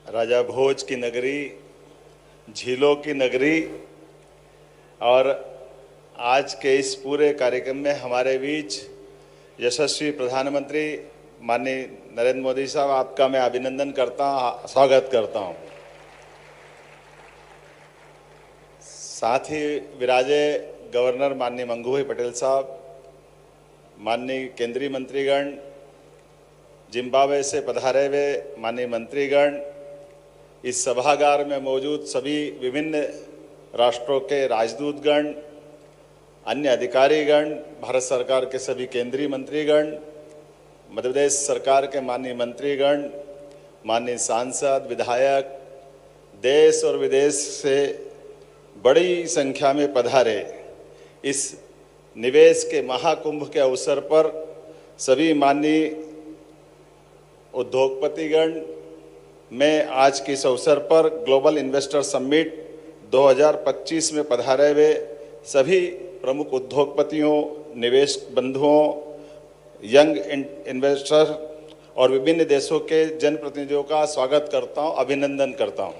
राजा भोज की नगरी, झीलों की नगरी, और आज के इस पूरे कार्यक्रम में हमारे बीच यशस्वी प्रधानमंत्री माननीय नरेंद्र मोदी साहब, आपका मैं अभिनंदन करता हूँ, स्वागत करता हूँ। साथ ही विराजे गवर्नर माननीय मंगूभाई पटेल साहब, माननीय केंद्रीय मंत्रीगण, जिम्बाब्वे से पधारे हुए माननीय मंत्रीगण, इस सभागार में मौजूद सभी विभिन्न राष्ट्रों के राजदूतगण, अन्य अधिकारीगण, भारत सरकार के सभी केंद्रीय मंत्रीगण, मध्य प्रदेश सरकार के माननीय मंत्रीगण, माननीय सांसद, विधायक, देश और विदेश से बड़ी संख्या में पधारे इस निवेश के महाकुंभ के अवसर पर सभी माननीय उद्योगपतिगण, मैं आज के इस अवसर पर ग्लोबल इन्वेस्टर समिट 2025 में पधारे हुए सभी प्रमुख उद्योगपतियों, निवेश बंधुओं, यंग इन्वेस्टर और विभिन्न देशों के जनप्रतिनिधियों का स्वागत करता हूं, अभिनंदन करता हूं।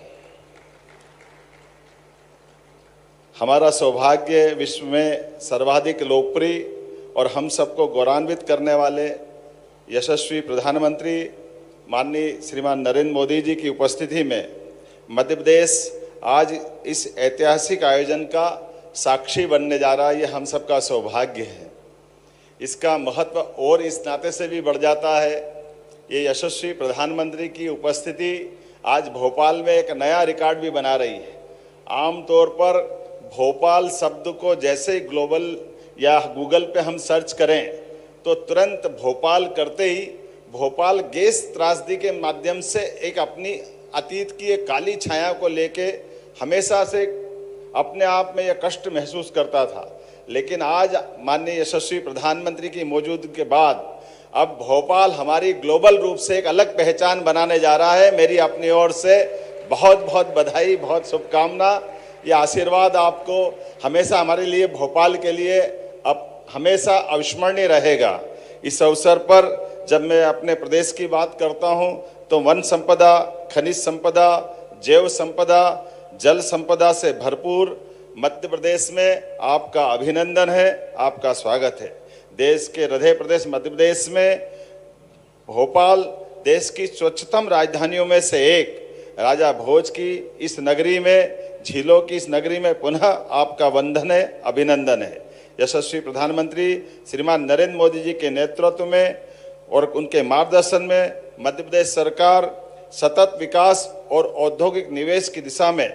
हमारा सौभाग्य विश्व में सर्वाधिक लोकप्रिय और हम सबको गौरवान्वित करने वाले यशस्वी प्रधानमंत्री माननीय श्रीमान नरेंद्र मोदी जी की उपस्थिति में मध्य प्रदेश आज इस ऐतिहासिक आयोजन का साक्षी बनने जा रहा है। ये हम सबका सौभाग्य है। इसका महत्व और इस नाते से भी बढ़ जाता है, ये यशस्वी प्रधानमंत्री की उपस्थिति आज भोपाल में एक नया रिकॉर्ड भी बना रही है। आमतौर पर भोपाल शब्द को जैसे ही ग्लोबल या गूगल पे हम सर्च करें तो तुरंत भोपाल करते ही भोपाल गैस त्रासदी के माध्यम से एक अपनी अतीत की एक काली छाया को लेके हमेशा से अपने आप में यह कष्ट महसूस करता था। लेकिन आज माननीय यशस्वी प्रधानमंत्री की मौजूदगी के बाद अब भोपाल हमारी ग्लोबल रूप से एक अलग पहचान बनाने जा रहा है। मेरी अपनी ओर से बहुत बहुत बधाई, बहुत शुभकामना। ये आशीर्वाद आपको हमेशा हमारे लिए, भोपाल के लिए अब हमेशा अविस्मरणीय रहेगा। इस अवसर पर जब मैं अपने प्रदेश की बात करता हूं तो वन संपदा, खनिज संपदा, जैव संपदा, जल संपदा से भरपूर मध्य प्रदेश में आपका अभिनंदन है, आपका स्वागत है। देश के हृदय प्रदेश मध्य प्रदेश में भोपाल देश की स्वच्छतम राजधानियों में से एक, राजा भोज की इस नगरी में, झीलों की इस नगरी में पुनः आपका वंदन है, अभिनंदन है। यशस्वी प्रधानमंत्री श्रीमान नरेंद्र मोदी जी के नेतृत्व में और उनके मार्गदर्शन में मध्य प्रदेश सरकार सतत विकास और औद्योगिक निवेश की दिशा में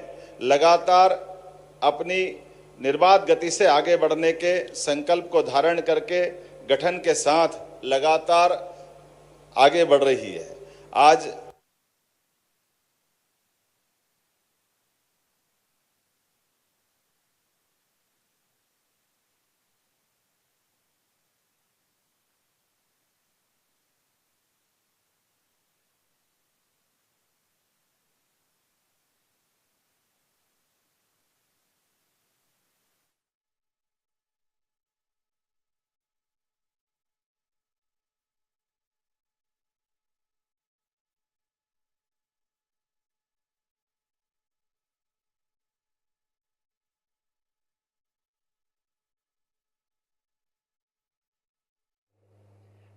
लगातार अपनी निर्बाध गति से आगे बढ़ने के संकल्प को धारण करके गठन के साथ लगातार आगे बढ़ रही है। आज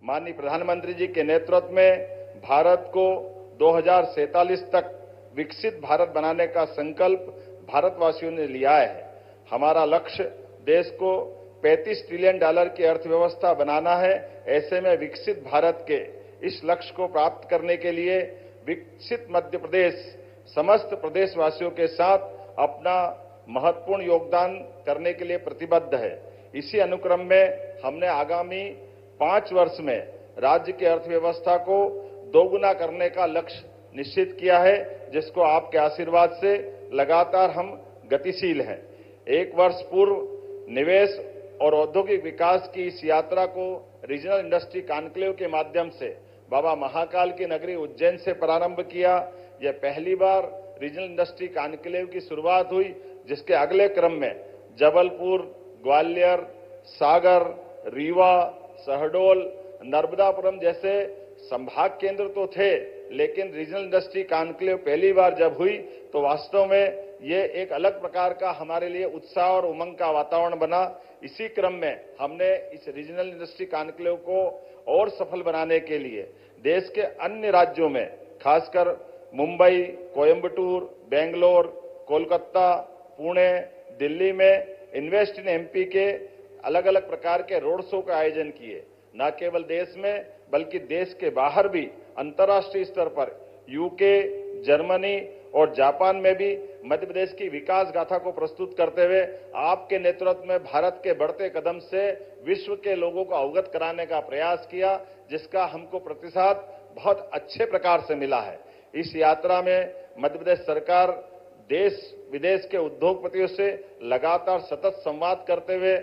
माननीय प्रधानमंत्री जी के नेतृत्व में भारत को 2047 तक विकसित भारत बनाने का संकल्प भारतवासियों ने लिया है। हमारा लक्ष्य देश को $35 ट्रिलियन की अर्थव्यवस्था बनाना है। ऐसे में विकसित भारत के इस लक्ष्य को प्राप्त करने के लिए विकसित मध्य प्रदेश समस्त प्रदेशवासियों के साथ अपना महत्वपूर्ण योगदान करने के लिए प्रतिबद्ध है। इसी अनुक्रम में हमने आगामी 5 वर्ष में राज्य की अर्थव्यवस्था को दोगुना करने का लक्ष्य निश्चित किया है, जिसको आपके आशीर्वाद से लगातार हम गतिशील हैं। 1 वर्ष पूर्व निवेश और औद्योगिक विकास की इस यात्रा को रीजनल इंडस्ट्री कॉन्क्लेव के माध्यम से बाबा महाकाल की नगरी उज्जैन से प्रारंभ किया। यह पहली बार रीजनल इंडस्ट्री कॉन्क्लेव की शुरुआत हुई, जिसके अगले क्रम में जबलपुर, ग्वालियर, सागर, रीवा, शहडोल, नर्मदापुरम जैसे संभाग केंद्र तो थे, लेकिन रीजनल इंडस्ट्री कॉन्क्लेव पहली बार जब हुई तो वास्तव में ये एक अलग प्रकार का हमारे लिए उत्साह और उमंग का वातावरण बना। इसी क्रम में हमने इस रीजनल इंडस्ट्री कॉन्क्लेव को और सफल बनाने के लिए देश के अन्य राज्यों में, खासकर मुंबई, कोयंबटूर, बेंगलोर, कोलकाता, पुणे, दिल्ली में इन्वेस्ट इन एमपी के अलग अलग प्रकार के रोड शो का आयोजन किए। न केवल देश में बल्कि देश के बाहर भी अंतर्राष्ट्रीय स्तर पर यूके, जर्मनी और जापान में भी मध्य प्रदेश की विकास गाथा को प्रस्तुत करते हुए आपके नेतृत्व में भारत के बढ़ते कदम से विश्व के लोगों को अवगत कराने का प्रयास किया, जिसका हमको प्रतिसाद बहुत अच्छे प्रकार से मिला है। इस यात्रा में मध्य प्रदेश सरकार देश विदेश के उद्योगपतियों से लगातार सतत संवाद करते हुए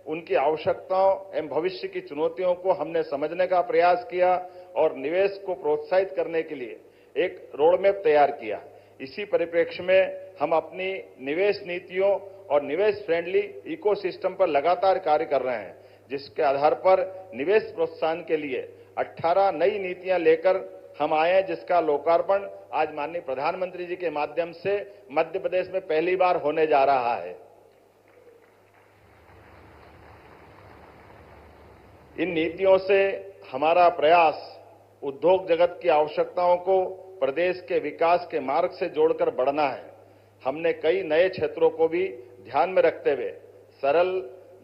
उनकी आवश्यकताओं एवं भविष्य की चुनौतियों को हमने समझने का प्रयास किया और निवेश को प्रोत्साहित करने के लिए एक रोडमैप तैयार किया। इसी परिप्रेक्ष्य में हम अपनी निवेश नीतियों और निवेश फ्रेंडली इकोसिस्टम पर लगातार कार्य कर रहे हैं, जिसके आधार पर निवेश प्रोत्साहन के लिए 18 नई नीतियां लेकर हम आए हैं, जिसका लोकार्पण आज माननीय प्रधानमंत्री जी के माध्यम से मध्य प्रदेश में पहली बार होने जा रहा है। इन नीतियों से हमारा प्रयास उद्योग जगत की आवश्यकताओं को प्रदेश के विकास के मार्ग से जोड़कर बढ़ना है। हमने कई नए क्षेत्रों को भी ध्यान में रखते हुए सरल,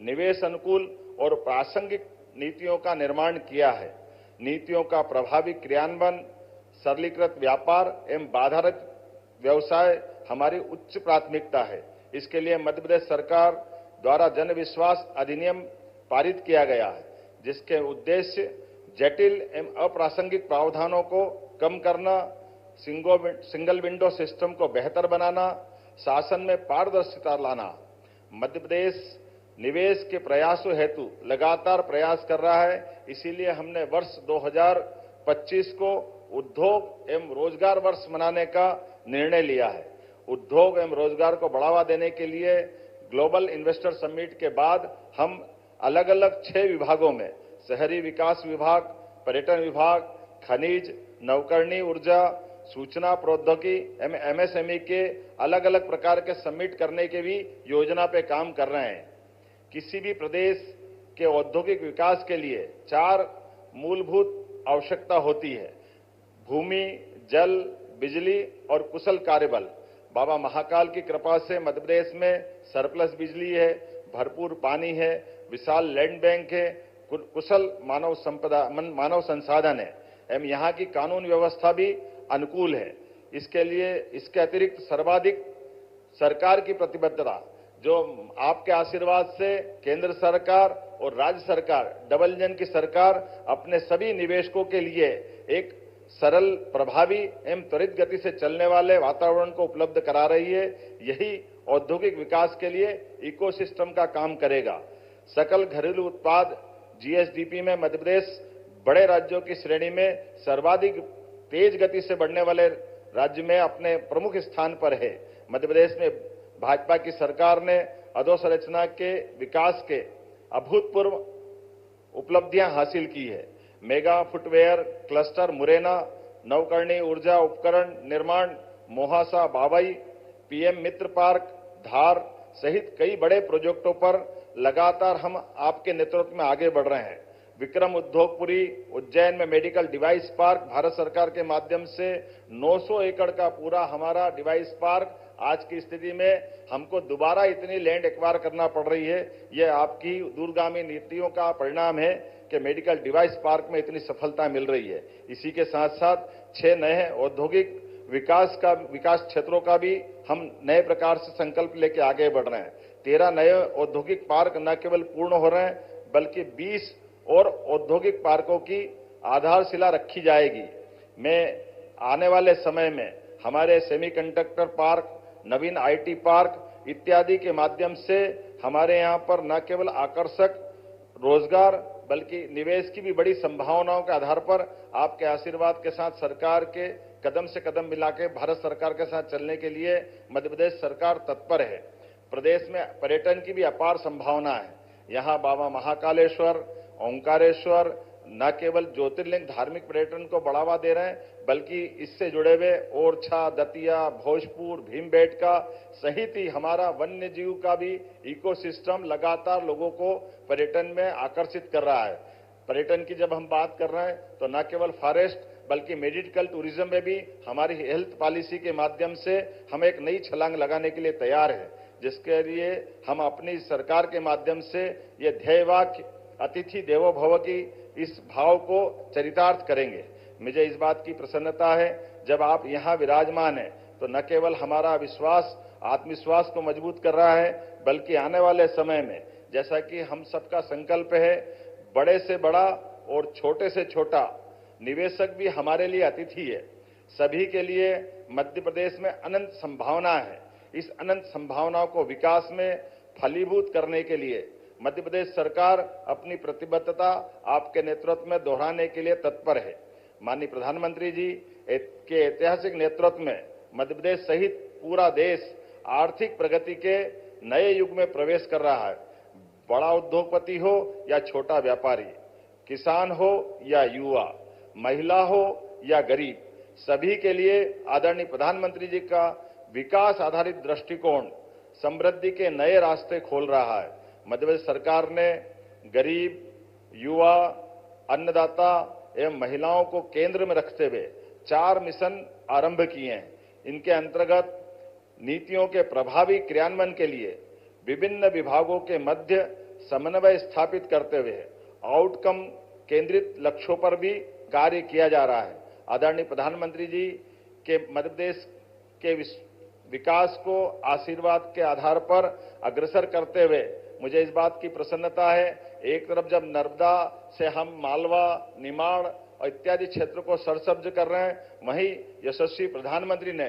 निवेश अनुकूल और प्रासंगिक नीतियों का निर्माण किया है। नीतियों का प्रभावी क्रियान्वयन, सरलीकृत व्यापार एवं बाधारहित व्यवसाय हमारी उच्च प्राथमिकता है। इसके लिए मध्य प्रदेश सरकार द्वारा जन विश्वास अधिनियम पारित किया गया है, जिसके उद्देश्य जटिल एवं अप्रासंगिक प्रावधानों को कम करना, सिंगल विंडो सिस्टम को बेहतर बनाना, शासन में पारदर्शिता लाना। मध्य प्रदेश निवेश के प्रयासों हेतु लगातार प्रयास कर रहा है। इसीलिए हमने वर्ष 2025 को उद्योग एवं रोजगार वर्ष मनाने का निर्णय लिया है। उद्योग एवं रोजगार को बढ़ावा देने के लिए ग्लोबल इन्वेस्टर समिट के बाद हम अलग अलग 6 विभागों में शहरी विकास विभाग, पर्यटन विभाग, खनिज, नवकरणीय ऊर्जा, सूचना प्रौद्योगिकी एवं एमएसएमई के अलग अलग प्रकार के समिट करने के भी योजना पे काम कर रहे हैं। किसी भी प्रदेश के औद्योगिक विकास के लिए 4 मूलभूत आवश्यकता होती है: भूमि, जल, बिजली और कुशल कार्यबल। बाबा महाकाल की कृपा से मध्य प्रदेश में सरप्लस बिजली है, भरपूर पानी है, विशाल लैंड बैंक है, कुशल मानव संसाधन है एवं यहाँ की कानून व्यवस्था भी अनुकूल है। इसके लिए इसके अतिरिक्त सर्वाधिक सरकार की प्रतिबद्धता, जो आपके आशीर्वाद से केंद्र सरकार और राज्य सरकार डबल इंजन की सरकार अपने सभी निवेशकों के लिए एक सरल, प्रभावी एवं त्वरित गति से चलने वाले वातावरण को उपलब्ध करा रही है। यही औद्योगिक विकास के लिए इकोसिस्टम का काम करेगा। सकल घरेलू उत्पाद जीएसडीपी में मध्य प्रदेश बड़े राज्यों की श्रेणी में सर्वाधिक तेज गति से बढ़ने वाले राज्य में अपने प्रमुख स्थान पर है। मध्य प्रदेश में भाजपा की सरकार ने अधोसंरचना के विकास के अभूतपूर्व उपलब्धियां हासिल की है। मेगा फुटवेयर क्लस्टर मुरैना, नवकरणीय ऊर्जा उपकरण निर्माण मोहासा बावई, पीएम मित्र पार्क धार सहित कई बड़े प्रोजेक्टों पर लगातार हम आपके नेतृत्व में आगे बढ़ रहे हैं। विक्रम उद्योगपुरी उज्जैन में मेडिकल डिवाइस पार्क भारत सरकार के माध्यम से 900 एकड़ का पूरा हमारा डिवाइस पार्क, आज की स्थिति में हमको दोबारा इतनी लैंड एक्वायर करना पड़ रही है। यह आपकी दूरगामी नीतियों का परिणाम है कि मेडिकल डिवाइस पार्क में इतनी सफलता मिल रही है। इसी के साथ साथ 6 नए औद्योगिक विकास क्षेत्रों का भी हम नए प्रकार से संकल्प लेके आगे बढ़ रहे हैं। 13 नए औद्योगिक पार्क न केवल पूर्ण हो रहे हैं, बल्कि 20 और औद्योगिक पार्कों की आधारशिला रखी जाएगी। मैं आने वाले समय में हमारे semiconductor park, Naveen IT park इत्यादि के माध्यम से हमारे यहाँ पर न केवल आकर्षक रोजगार बल्कि निवेश की भी बड़ी संभावनाओं के आधार पर आपके आशीर्वाद के साथ सरकार के कदम से कदम मिला के भारत सरकार के साथ चलने के लिए मध्य प्रदेश सरकार तत्पर है। प्रदेश में पर्यटन की भी अपार संभावना है। यहाँ बाबा महाकालेश्वर, ओंकारेश्वर, न केवल ज्योतिर्लिंग धार्मिक पर्यटन को बढ़ावा दे रहे हैं, बल्कि इससे जुड़े हुए ओरछा, दतिया, भोजपुर, भीमबेटका सहित ही हमारा वन्य जीव का भी इकोसिस्टम लगातार लोगों को पर्यटन में आकर्षित कर रहा है। पर्यटन की जब हम बात कर रहे हैं तो न केवल फॉरेस्ट बल्कि मेडिकल टूरिज्म में भी हमारी हेल्थ पॉलिसी के माध्यम से हम एक नई छलांग लगाने के लिए तैयार हैं, जिसके लिए हम अपनी सरकार के माध्यम से ये ध्येय वाक्य अतिथि देवो भव की इस भाव को चरितार्थ करेंगे। मुझे इस बात की प्रसन्नता है जब आप यहाँ विराजमान हैं तो न केवल हमारा विश्वास आत्मविश्वास को मजबूत कर रहा है, बल्कि आने वाले समय में जैसा कि हम सबका संकल्प है, बड़े से बड़ा और छोटे से छोटा निवेशक भी हमारे लिए अतिथि है। सभी के लिए मध्य प्रदेश में अनंत संभावना है। इस अनंत संभावनाओं को विकास में फलीभूत करने के लिए मध्य प्रदेश सरकार अपनी प्रतिबद्धता आपके नेतृत्व में दोहराने के लिए तत्पर है। माननीय प्रधानमंत्री जी के ऐतिहासिक नेतृत्व में मध्य प्रदेश सहित पूरा देश आर्थिक प्रगति के नए युग में प्रवेश कर रहा है। बड़ा उद्योगपति हो या छोटा व्यापारी, किसान हो या युवा, महिला हो या गरीब, सभी के लिए आदरणीय प्रधानमंत्री जी का विकास आधारित दृष्टिकोण समृद्धि के नए रास्ते खोल रहा है। मध्य प्रदेश सरकार ने गरीब, युवा, अन्नदाता एवं महिलाओं को केंद्र में रखते हुए 4 मिशन आरंभ किए हैं। इनके अंतर्गत नीतियों के प्रभावी क्रियान्वयन के लिए विभिन्न विभागों के मध्य समन्वय स्थापित करते हुए आउटकम केंद्रित लक्ष्यों पर भी कार्य किया जा रहा है। आदरणीय प्रधानमंत्री जी के मध्य प्रदेश के विकास को आशीर्वाद के आधार पर अग्रसर करते हुए मुझे इस बात की प्रसन्नता है, एक तरफ जब नर्मदा से हम मालवा, निमाड़ और इत्यादि क्षेत्र को सरसब्ज कर रहे हैं, वहीं यशस्वी प्रधानमंत्री ने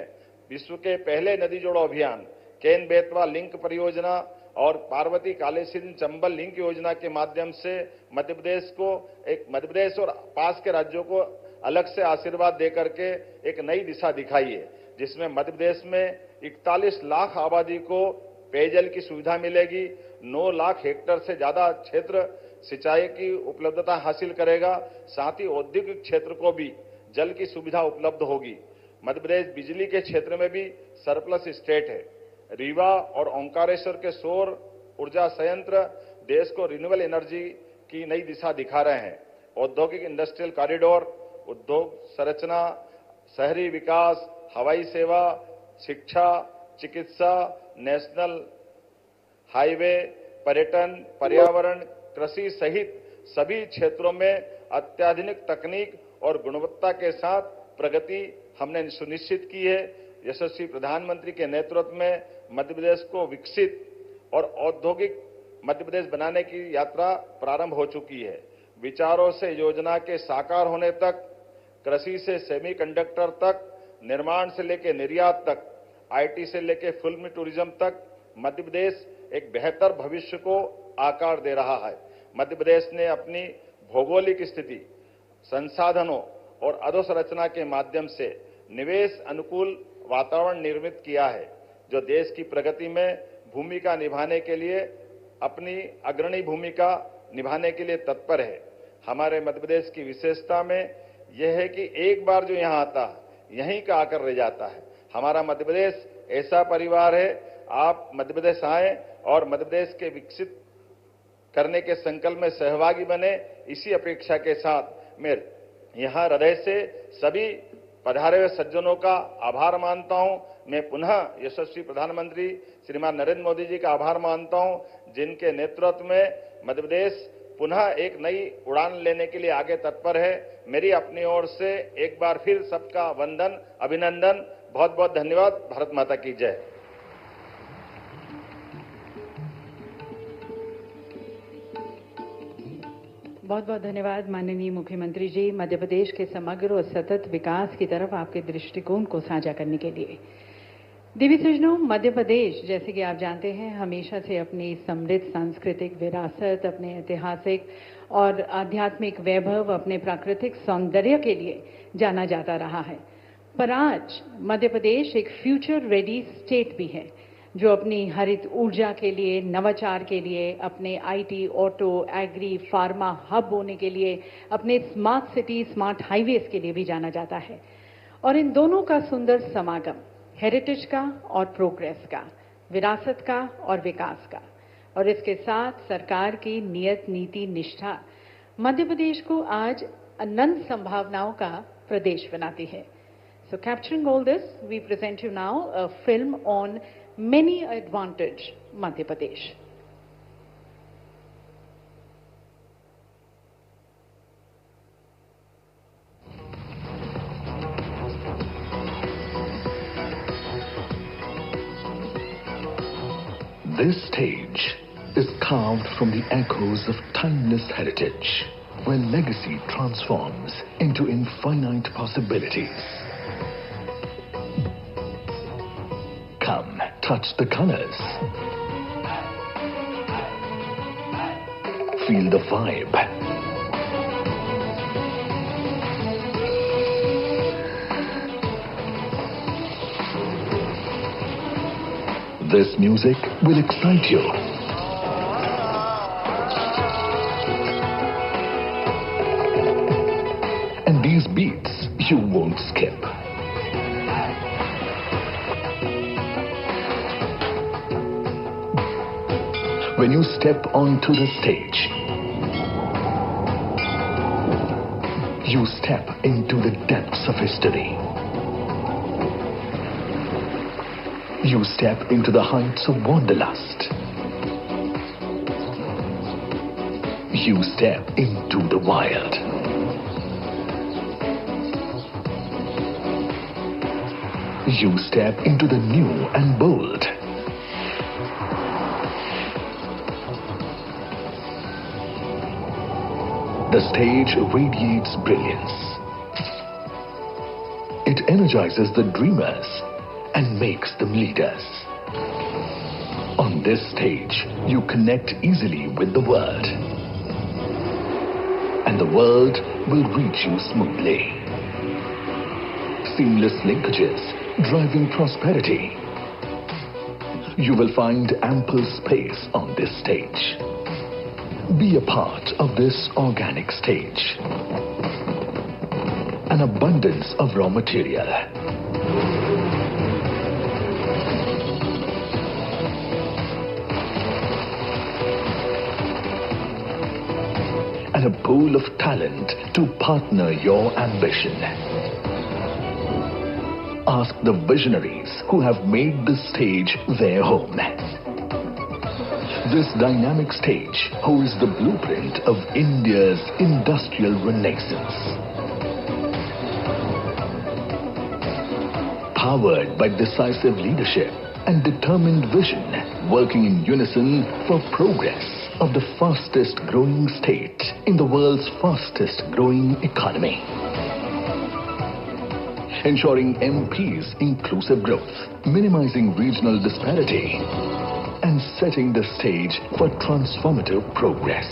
विश्व के पहले नदी जोड़ो अभियान केन बेतवा लिंक परियोजना और पार्वती कालीसिंध चंबल लिंक योजना के माध्यम से मध्य प्रदेश और पास के राज्यों को अलग से आशीर्वाद देकर के एक नई दिशा दिखाई है, जिसमें मध्य प्रदेश में 41 लाख आबादी को पेयजल की सुविधा मिलेगी, 9 लाख हेक्टेयर से ज्यादा क्षेत्र सिंचाई की उपलब्धता हासिल करेगा, साथ ही औद्योगिक क्षेत्र को भी जल की सुविधा उपलब्ध होगी। मध्य प्रदेश बिजली के क्षेत्र में भी सरप्लस स्टेट है। रीवा और ओंकारेश्वर के सौर ऊर्जा संयंत्र देश को रिन्यूएबल एनर्जी की नई दिशा दिखा रहे हैं। औद्योगिक इंडस्ट्रियल कॉरिडोर, उद्योग संरचना, शहरी विकास, हवाई सेवा, शिक्षा, चिकित्सा, नेशनल हाईवे, पर्यटन, पर्यावरण, कृषि सहित सभी क्षेत्रों में अत्याधुनिक तकनीक और गुणवत्ता के साथ प्रगति हमने सुनिश्चित की है। यशस्वी प्रधानमंत्री के नेतृत्व में मध्य प्रदेश को विकसित और औद्योगिक मध्य प्रदेश बनाने की यात्रा प्रारंभ हो चुकी है। विचारों से योजना के साकार होने तक, कृषि से सेमीकंडक्टर तक, निर्माण से लेकर निर्यात तक, आईटी से लेकर फिल्म टूरिज्म तक मध्य प्रदेश एक बेहतर भविष्य को आकार दे रहा है। मध्य प्रदेश ने अपनी भौगोलिक स्थिति, संसाधनों और अधोसंरचना के माध्यम से निवेश अनुकूल वातावरण निर्मित किया है, जो देश की प्रगति में भूमिका निभाने के लिए अपनी अग्रणी भूमिका निभाने के लिए तत्पर है। हमारे मध्य प्रदेश की विशेषता में यह है कि एक बार जो यहाँ आता है यहीं का आकर रह जाता है। हमारा मध्य प्रदेश ऐसा परिवार है, आप मध्य प्रदेश आए और मध्य प्रदेश के विकसित करने के संकल्प में सहभागी बने, इसी अपेक्षा के साथ मैं यहाँ हृदय से सभी पधारे हुए सज्जनों का आभार मानता हूँ। मैं पुनः यशस्वी प्रधानमंत्री श्रीमान नरेंद्र मोदी जी का आभार मानता हूँ, जिनके नेतृत्व में मध्य प्रदेश पुनः एक नई उड़ान लेने के लिए आगे तत्पर है। मेरी अपनी ओर से एक बार फिर सबका वंदन, अभिनंदन, बहुत बहुत धन्यवाद। भारत माता की जय। बहुत बहुत धन्यवाद माननीय मुख्यमंत्री जी, मध्य प्रदेश के समग्र और सतत विकास की तरफ आपके दृष्टिकोण को साझा करने के लिए। दिव्य सज्जनों, मध्य प्रदेश जैसे कि आप जानते हैं हमेशा से अपनी समृद्ध सांस्कृतिक विरासत, अपने ऐतिहासिक और आध्यात्मिक वैभव, अपने प्राकृतिक सौंदर्य के लिए जाना जाता रहा है। पर आज मध्य प्रदेश एक फ्यूचर रेडी स्टेट भी है। जो अपनी हरित ऊर्जा के लिए, नवाचार के लिए, अपने IT, auto, agri, pharma hub होने के लिए, अपने स्मार्ट सिटी, स्मार्ट हाईवेज के लिए भी जाना जाता है। और इन दोनों का सुंदर समागम, हेरिटेज का और प्रोग्रेस का, विरासत का और विकास का, और इसके साथ सरकार की नियत नीति निष्ठा मध्य प्रदेश को आज अनंत संभावनाओं का प्रदेश बनाती है। So capturing all this, we present you now a film on Many Advantage Madhya Pradesh. This stage is carved from the echoes of timeless heritage, where legacy transforms into infinite possibilities. Come, touch the colors. Feel the vibe. This music will excite you. And these beats you won't skip. When you step onto the stage, you step into the depths of history. You step into the heights of wanderlust. You step into the wild. You step into the new and bold. The stage radiates brilliance. It energizes the dreamers and makes them leaders. On this stage, you connect easily with the world. And the world will reach you smoothly. Seamless linkages driving prosperity. You will find ample space on this stage. Be a part of this organic stage. An abundance of raw material. And a pool of talent to partner your ambition. Ask the visionaries who have made this stage their home. This dynamic stage holds the blueprint of India's industrial renaissance. Powered by decisive leadership and determined vision, working in unison for progress of the fastest growing state in the world's fastest growing economy. Ensuring MP's inclusive growth, minimizing regional disparity, and setting the stage for transformative progress.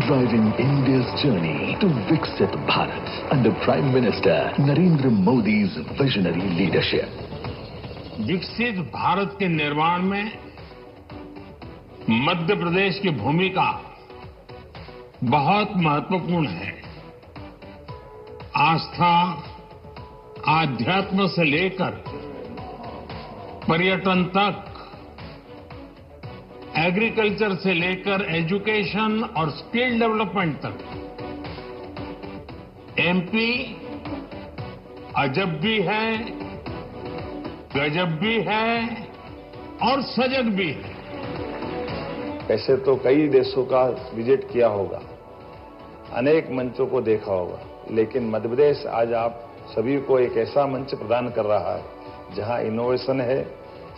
Driving India's journey to Viksit Bharat under Prime Minister Narendra Modi's visionary leadership. विकसित भारत के निर्माण में मध्य प्रदेश की भूमिका बहुत महत्वपूर्ण है। आस्था, आध्यात्म से लेकर पर्यटन तक, एग्रीकल्चर से लेकर एजुकेशन और स्किल डेवलपमेंट तक, एमपी अजब भी है, गजब भी है और सजग भी है। ऐसे तो कई देशों का विजिट किया होगा, अनेक मंचों को देखा होगा, लेकिन मध्य प्रदेश आज आप सभी को एक ऐसा मंच प्रदान कर रहा है जहां इनोवेशन है,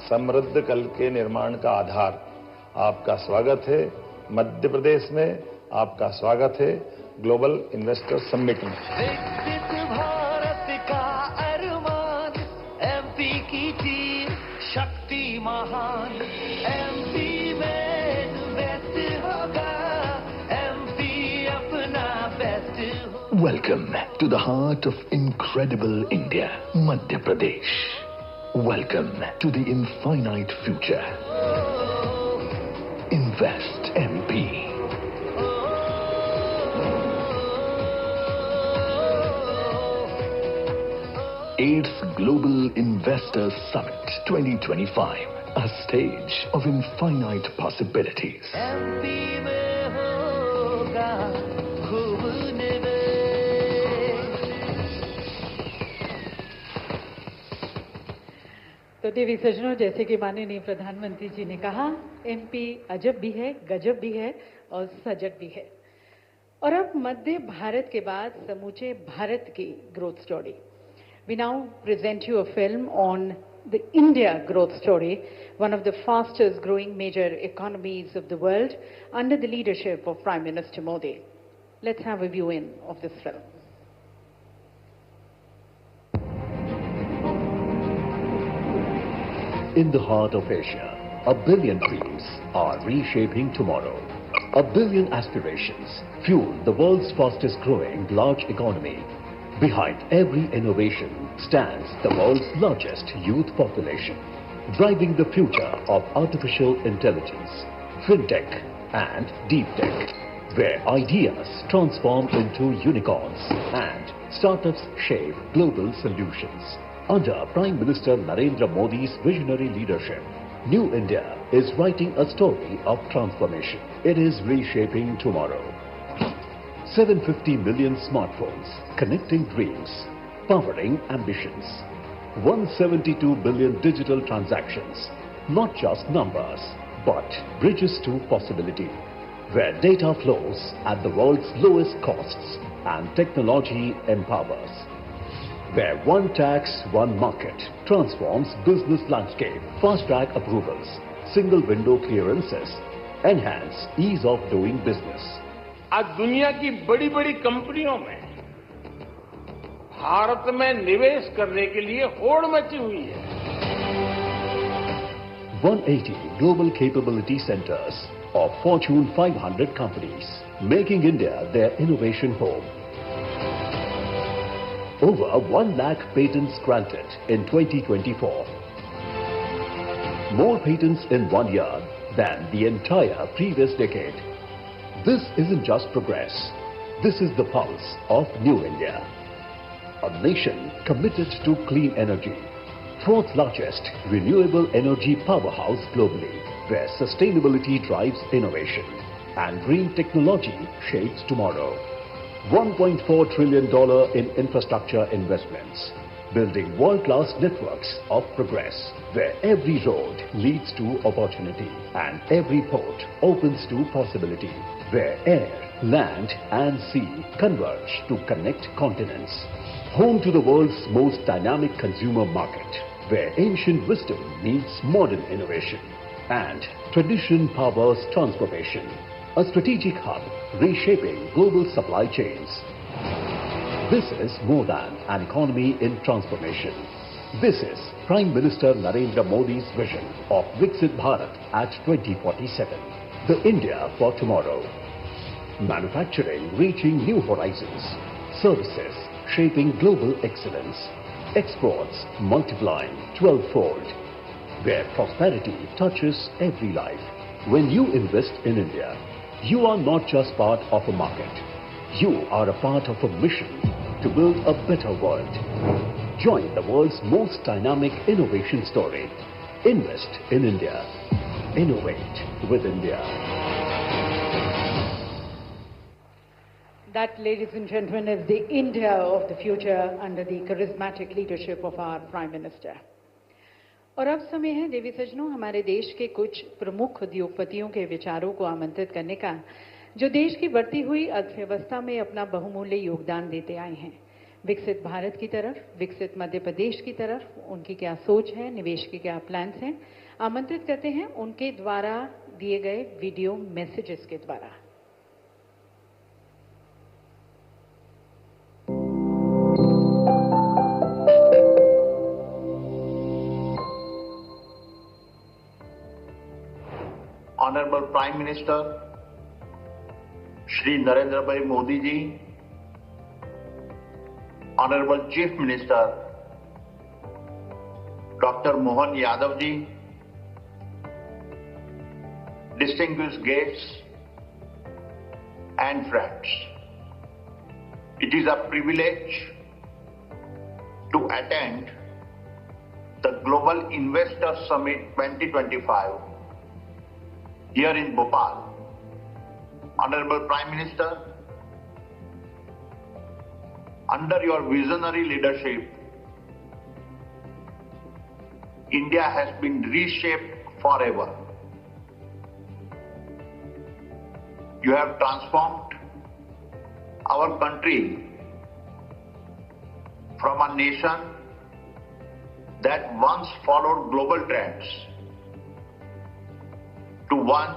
समृद्ध कल के निर्माण का आधार। आपका स्वागत है मध्य प्रदेश में, आपका स्वागत है ग्लोबल इन्वेस्टर समिट में। विकसित भारत का अरमान, एमपी की तीर शक्ति महान, एमपी में बेस्ट होगा, एमपी अपना बेस्ट होगा। Welcome to the heart of incredible India, Madhya Pradesh. Welcome to the infinite future. Invest MP. 8th Global Investors Summit 2025, a stage of infinite possibilities. MP में होगा खूब निवेश। तो देवी सज्जनों, जैसे कि माननीय प्रधानमंत्री जी ने कहा, एमपी अजब भी है, गजब भी है और सजग भी है। और अब मध्य भारत के बाद समूचे भारत की growth story. We now present you a film on the India growth story, one of the fastest growing major economies of the world, under the leadership of Prime Minister Modi. Let's have a view in of this film. In the heart of Asia, 1 billion dreams are reshaping tomorrow. 1 billion aspirations fuel the world's fastest growing large economy. Behind every innovation stands the world's largest youth population, driving the future of artificial intelligence, fintech and deep tech, where ideas transform into unicorns and startups shape global solutions. Under Prime Minister Narendra Modi's visionary leadership, New India is writing a story of transformation. It is reshaping tomorrow. 750 million smartphones, connecting dreams, powering ambitions. 172 billion digital transactions, not just numbers, but bridges to possibility, where data flows at the world's lowest costs and technology empowers. Where one tax, one market transforms business landscape, fast-track approvals, single window clearances, enhance ease of doing business. आज दुनिया की बड़ी बड़ी कंपनियों में भारत में निवेश करने के लिए होड़ मची हुई है। 180 global capability centers of Fortune 500 companies, making India their innovation home. Over 1 lakh patents granted in 2024. More patents in 1 year than the entire previous decade. This isn't just progress. This is the pulse of New India. A nation committed to clean energy. 4th largest renewable energy powerhouse globally, where sustainability drives innovation and green technology shapes tomorrow. $1.4 trillion in infrastructure investments. Building world-class networks of progress, where every road leads to opportunity and every port opens to possibility, where air, land and sea converge to connect continents. Home to the world's most dynamic consumer market, where ancient wisdom meets modern innovation and tradition powers transformation. A strategic hub reshaping global supply chains. This is more than an economy in transformation. This is Prime Minister Narendra Modi's vision of Viksit Bharat at 2047. The India for tomorrow. Manufacturing reaching new horizons. Services shaping global excellence. Exports multiplying 12-fold. Where prosperity touches every life. When you invest in India, you are not just part of a market. You are a part of a mission to build a better world. Join the world's most dynamic innovation story. Invest in India. Innovate with India. That, ladies and gentlemen, is the India of the future under the charismatic leadership of our Prime Minister. और अब समय है देवी सज्जनों, हमारे देश के कुछ प्रमुख उद्योगपतियों के विचारों को आमंत्रित करने का, जो देश की बढ़ती हुई अर्थव्यवस्था में अपना बहुमूल्य योगदान देते आए हैं। विकसित भारत की तरफ, विकसित मध्य प्रदेश की तरफ उनकी क्या सोच है, निवेश के क्या प्लान्स हैं, आमंत्रित करते हैं उनके द्वारा दिए गए वीडियो मैसेजेस के द्वारा। Honorable Prime Minister Shri Narendra Bhai Modi ji, Honorable Chief Minister Dr. Mohan Yadav ji, distinguished guests and friends. It is a privilege to attend the Global Investor Summit 2025 here in Bhopal. Honorable Prime Minister, under your visionary leadership, India has been reshaped forever. You have transformed our country from a nation that once followed global trends to one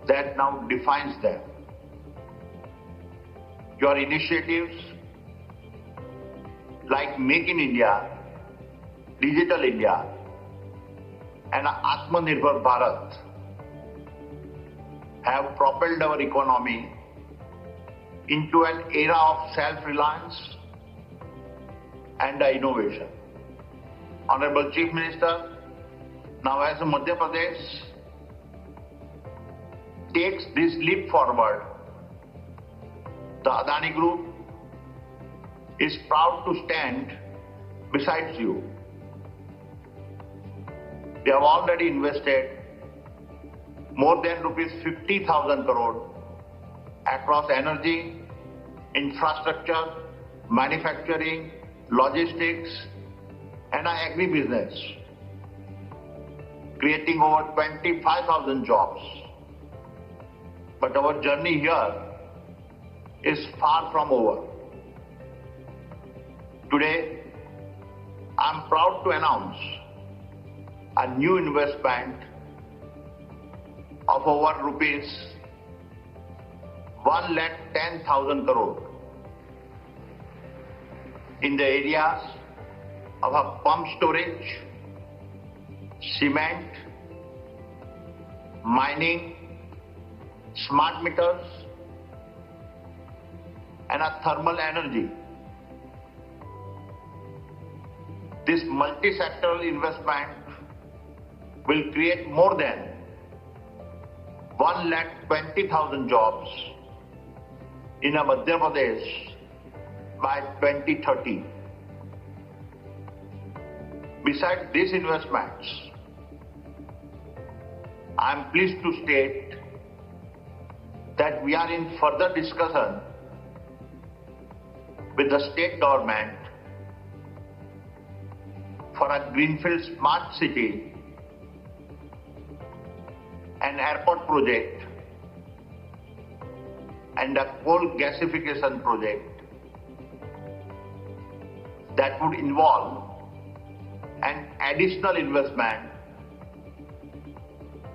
that now defines them. Your initiatives like Make in India, Digital India, and Atmanirbhar Bharat have propelled our economy into an era of self-reliance and innovation. Honorable Chief Minister, now as Madhya Pradesh takes this leap forward, the Adani Group is proud to stand beside you. We have already invested more than rupees 50,000 crore across energy, infrastructure, manufacturing, logistics, and agri-business, creating over 25,000 jobs. But our journey here is far from over. Today, I am proud to announce a new investment of over rupees 1,10,000 crore in the areas of a pump storage, cement, mining, smart meters, and a thermal energy. This multi-sectoral investment will create more than 1,20,000 jobs in Madhya Pradesh by 2030. Besides these investments, I am pleased to state that we are in further discussion with the state government for a greenfield smart city and airport project and a coal gasification project that would involve an additional investment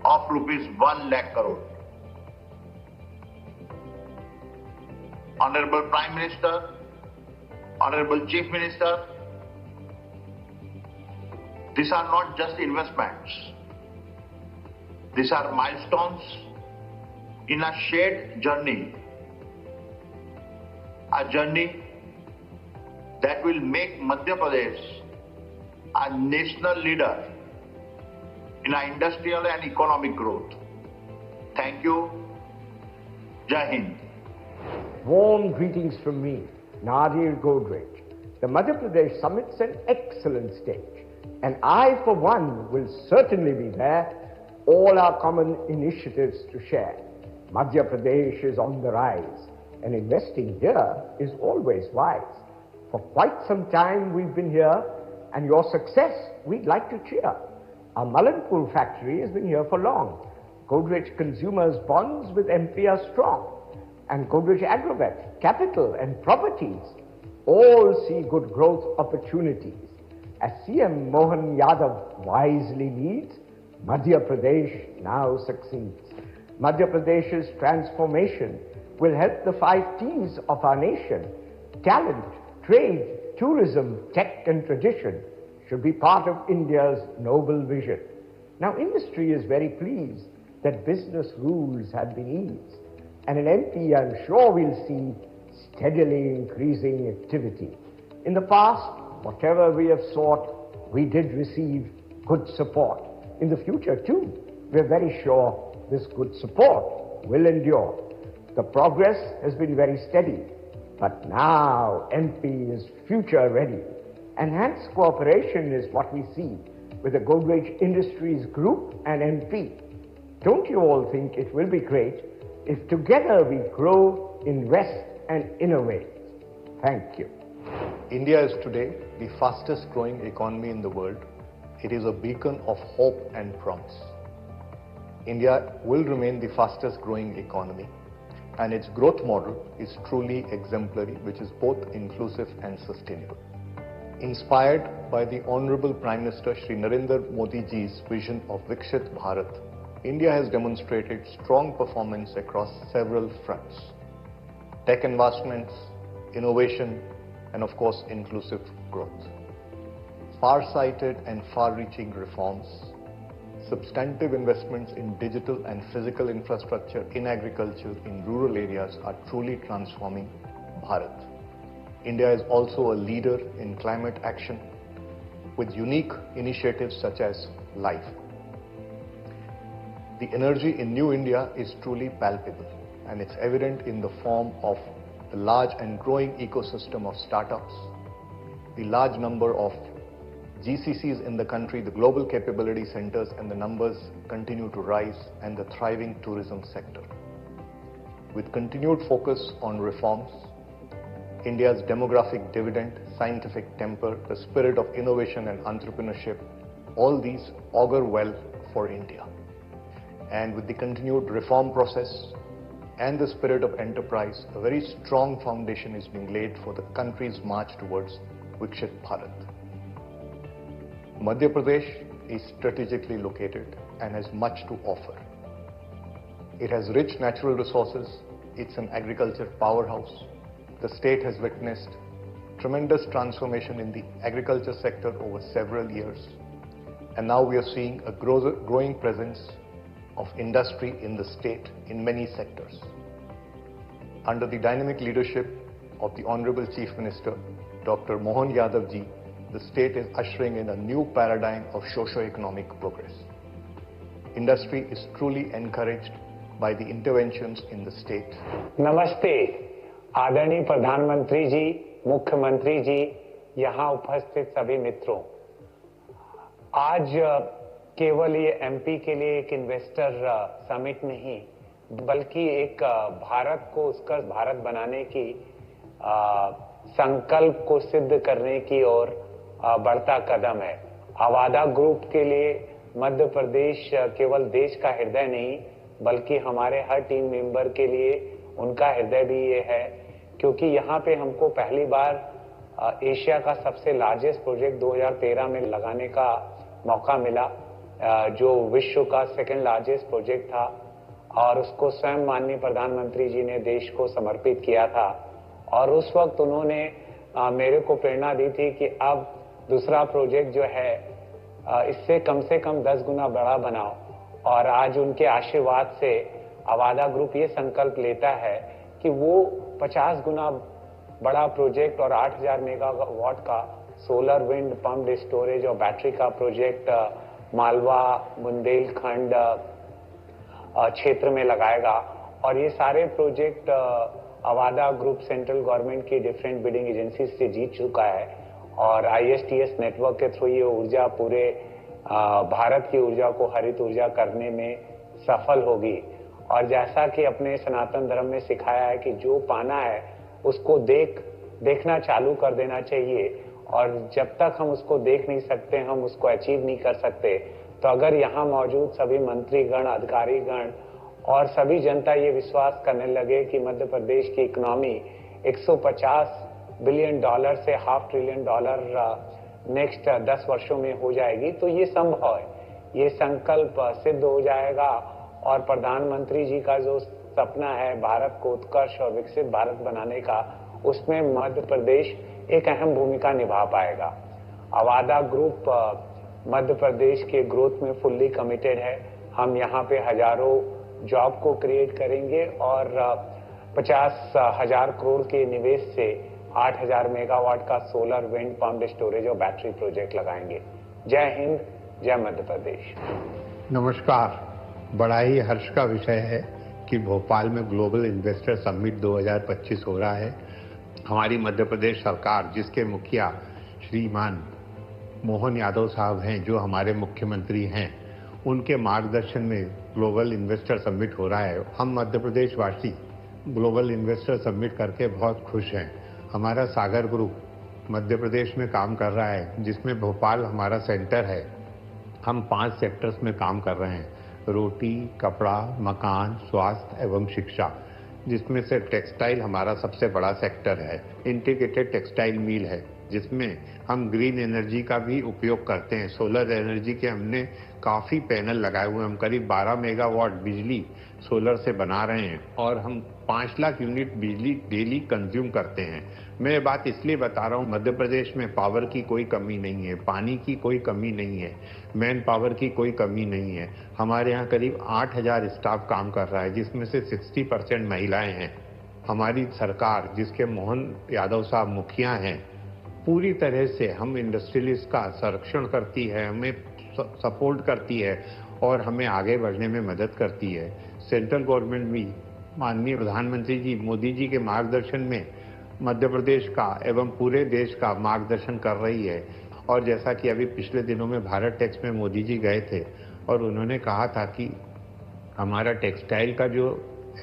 of rupees 1 lakh crore. Honorable Prime Minister, Honorable Chief Minister, these are not just investments. These are milestones in a shared journey. A journey that will make Madhya Pradesh a national leader in our industrial and economic growth. Thank you. Jai Hind. Warm greetings from me, Nadir Godrej. The Madhya Pradesh Summit's an excellent stage, and I, for one, will certainly be there, all our common initiatives to share. Madhya Pradesh is on the rise, and investing here is always wise. For quite some time we've been here, and your success we'd like to cheer. Our Malanpur factory has been here for long. Godrej Consumers bonds with MP are strong. And Godrej Agrovet, capital and properties all see good growth opportunities. As CM Mohan Yadav wisely leads, Madhya Pradesh now succeeds. Madhya Pradesh's transformation will help the 5 T's of our nation. Talent, trade, tourism, tech and tradition should be part of India's noble vision. Now industry is very pleased that business rules have been eased. And in MP, I'm sure we'll see steadily increasing activity. In the past, whatever we have sought we did receive good support. In the future too, we're very sure this good support will endure. The progress has been very steady, but now MP is future ready. Enhanced cooperation is what we see with the Godrej Industries Group and MP. Don't you all think it will be great if together we grow, invest and innovate? Thank you. India is today the fastest growing economy in the world. It is a beacon of hope and promise. India will remain the fastest growing economy, and its growth model is truly exemplary, which is both inclusive and sustainable. Inspired by the Honorable Prime Minister Shri Narendra Modi ji's vision of Viksit Bharat, India has demonstrated strong performance across several fronts: tech investments, innovation, and of course inclusive growth. Far-sighted and far-reaching reforms, substantive investments in digital and physical infrastructure in agriculture in rural areas are truly transforming Bharat. India is also a leader in climate action with unique initiatives such as LIFE. The energy in New India is truly palpable, and it's evident in the form of the large and growing ecosystem of startups, the large number of GCCs in the country, the global capability centers, and the numbers continue to rise, and the thriving tourism sector. With continued focus on reforms, India's demographic dividend, scientific temper, the spirit of innovation and entrepreneurship, all these augur well for India. And with the continued reform process and the spirit of enterprise, a very strong foundation is being laid for the country's march towards Viksit Bharat. Madhya Pradesh is strategically located and has much to offer. It has rich natural resources. It's an agriculture powerhouse. The state has witnessed tremendous transformation in the agriculture sector over several years. And now we are seeing a growing presence of industry in the state in many sectors. Under the dynamic leadership of the Honorable Chief Minister, Dr. Mohan Yadav ji, the state is ushering in a new paradigm of socio-economic progress. Industry is truly encouraged by the interventions in the state. Namaste. आदरणीय प्रधानमंत्री जी, मुख्यमंत्री जी, यहाँ उपस्थित सभी मित्रों, आज केवल ये एमपी के लिए एक इन्वेस्टर समिट नहीं, बल्कि एक भारत को उत्कृष्ट भारत बनाने की संकल्प को सिद्ध करने की ओर बढ़ता कदम है। अवादा ग्रुप के लिए मध्य प्रदेश केवल देश का हृदय नहीं, बल्कि हमारे हर टीम मेंबर के लिए उनका हृदय भी ये है, क्योंकि यहाँ पे हमको पहली बार एशिया का सबसे लार्जेस्ट प्रोजेक्ट 2013 में लगाने का मौका मिला, जो विश्व का सेकंड लार्जेस्ट प्रोजेक्ट था, और उसको स्वयं माननीय प्रधानमंत्री जी ने देश को समर्पित किया था। और उस वक्त उन्होंने मेरे को प्रेरणा दी थी कि अब दूसरा प्रोजेक्ट जो है इससे कम से कम 10 गुना बड़ा बनाओ। और आज उनके आशीर्वाद से अवादा ग्रुप ये संकल्प लेता है कि वो 50 गुना बड़ा प्रोजेक्ट और 8000 मेगावाट का सोलर विंड पंप्ड स्टोरेज और बैटरी का प्रोजेक्ट मालवा बुंदेलखंड क्षेत्र में लगाएगा। और ये सारे project Avaada group central government की डिफरेंट बिडिंग एजेंसी से जीत चुका है, और ISTS नेटवर्क के थ्रू ये ऊर्जा पूरे भारत की ऊर्जा को हरित ऊर्जा करने में सफल होगी। और जैसा कि अपने सनातन धर्म में सिखाया है कि जो पाना है उसको देखना चालू कर देना चाहिए, और जब तक हम उसको देख नहीं सकते, हम उसको अचीव नहीं कर सकते। तो अगर यहाँ मौजूद सभी मंत्रीगण, अधिकारीगण और सभी जनता ये विश्वास करने लगे कि मध्य प्रदेश की इकोनॉमी 150 बिलियन डॉलर से $500 बिलियन नेक्स्ट 10 वर्षों में हो जाएगी, तो ये संभव है, ये संकल्प सिद्ध हो जाएगा। और प्रधानमंत्री जी का जो सपना है भारत को उत्कर्ष और विकसित भारत बनाने का, उसमें मध्य प्रदेश एक अहम भूमिका निभा पाएगा। अवादा ग्रुप मध्य प्रदेश के ग्रोथ में फुल्ली कमिटेड है। हम यहाँ पे हजारों जॉब को क्रिएट करेंगे और 50,000 करोड़ के निवेश से 8000 मेगावाट का सोलर विंड पंप्ड स्टोरेज और बैटरी प्रोजेक्ट लगाएंगे। जय हिंद, जय मध्य प्रदेश। नमस्कार। बड़ा ही हर्ष का विषय है कि भोपाल में ग्लोबल इन्वेस्टर समिट 2025 हो रहा है। हमारी मध्य प्रदेश सरकार, जिसके मुखिया श्रीमान मोहन यादव साहब हैं, जो हमारे मुख्यमंत्री हैं, उनके मार्गदर्शन में ग्लोबल इन्वेस्टर समिट हो रहा है। हम मध्य प्रदेश वासी ग्लोबल इन्वेस्टर समिट करके बहुत खुश हैं। हमारा सागर ग्रुप मध्य प्रदेश में काम कर रहा है, जिसमें भोपाल हमारा सेंटर है। हम 5 सेक्टर्स में काम कर रहे हैं: रोटी, कपड़ा, मकान, स्वास्थ्य एवं शिक्षा, जिसमें से टेक्सटाइल हमारा सबसे बड़ा सेक्टर है। इंटीग्रेटेड टेक्सटाइल मिल है, जिसमें हम ग्रीन एनर्जी का भी उपयोग करते हैं। सोलर एनर्जी के हमने काफ़ी पैनल लगाए हुए हैं। हम करीब 12 मेगावाट बिजली सोलर से बना रहे हैं और हम 5 लाख यूनिट बिजली डेली कंज्यूम करते हैं। मैं ये बात इसलिए बता रहा हूँ, मध्य प्रदेश में पावर की कोई कमी नहीं है, पानी की कोई कमी नहीं है, मैन पावर की कोई कमी नहीं है। हमारे यहाँ करीब 8000 स्टाफ काम कर रहा है, जिसमें से 60% महिलाएं हैं। हमारी सरकार, जिसके मोहन यादव साहब मुखिया हैं, पूरी तरह से हम इंडस्ट्रियलिस्ट का संरक्षण करती है, हमें सपोर्ट करती है और हमें आगे बढ़ने में मदद करती है। सेंट्रल गवर्नमेंट भी माननीय प्रधानमंत्री जी मोदी जी के मार्गदर्शन में मध्य प्रदेश का एवं पूरे देश का मार्गदर्शन कर रही है। और जैसा कि अभी पिछले दिनों में भारत टेक्स में मोदी जी गए थे और उन्होंने कहा था कि हमारा टेक्सटाइल का जो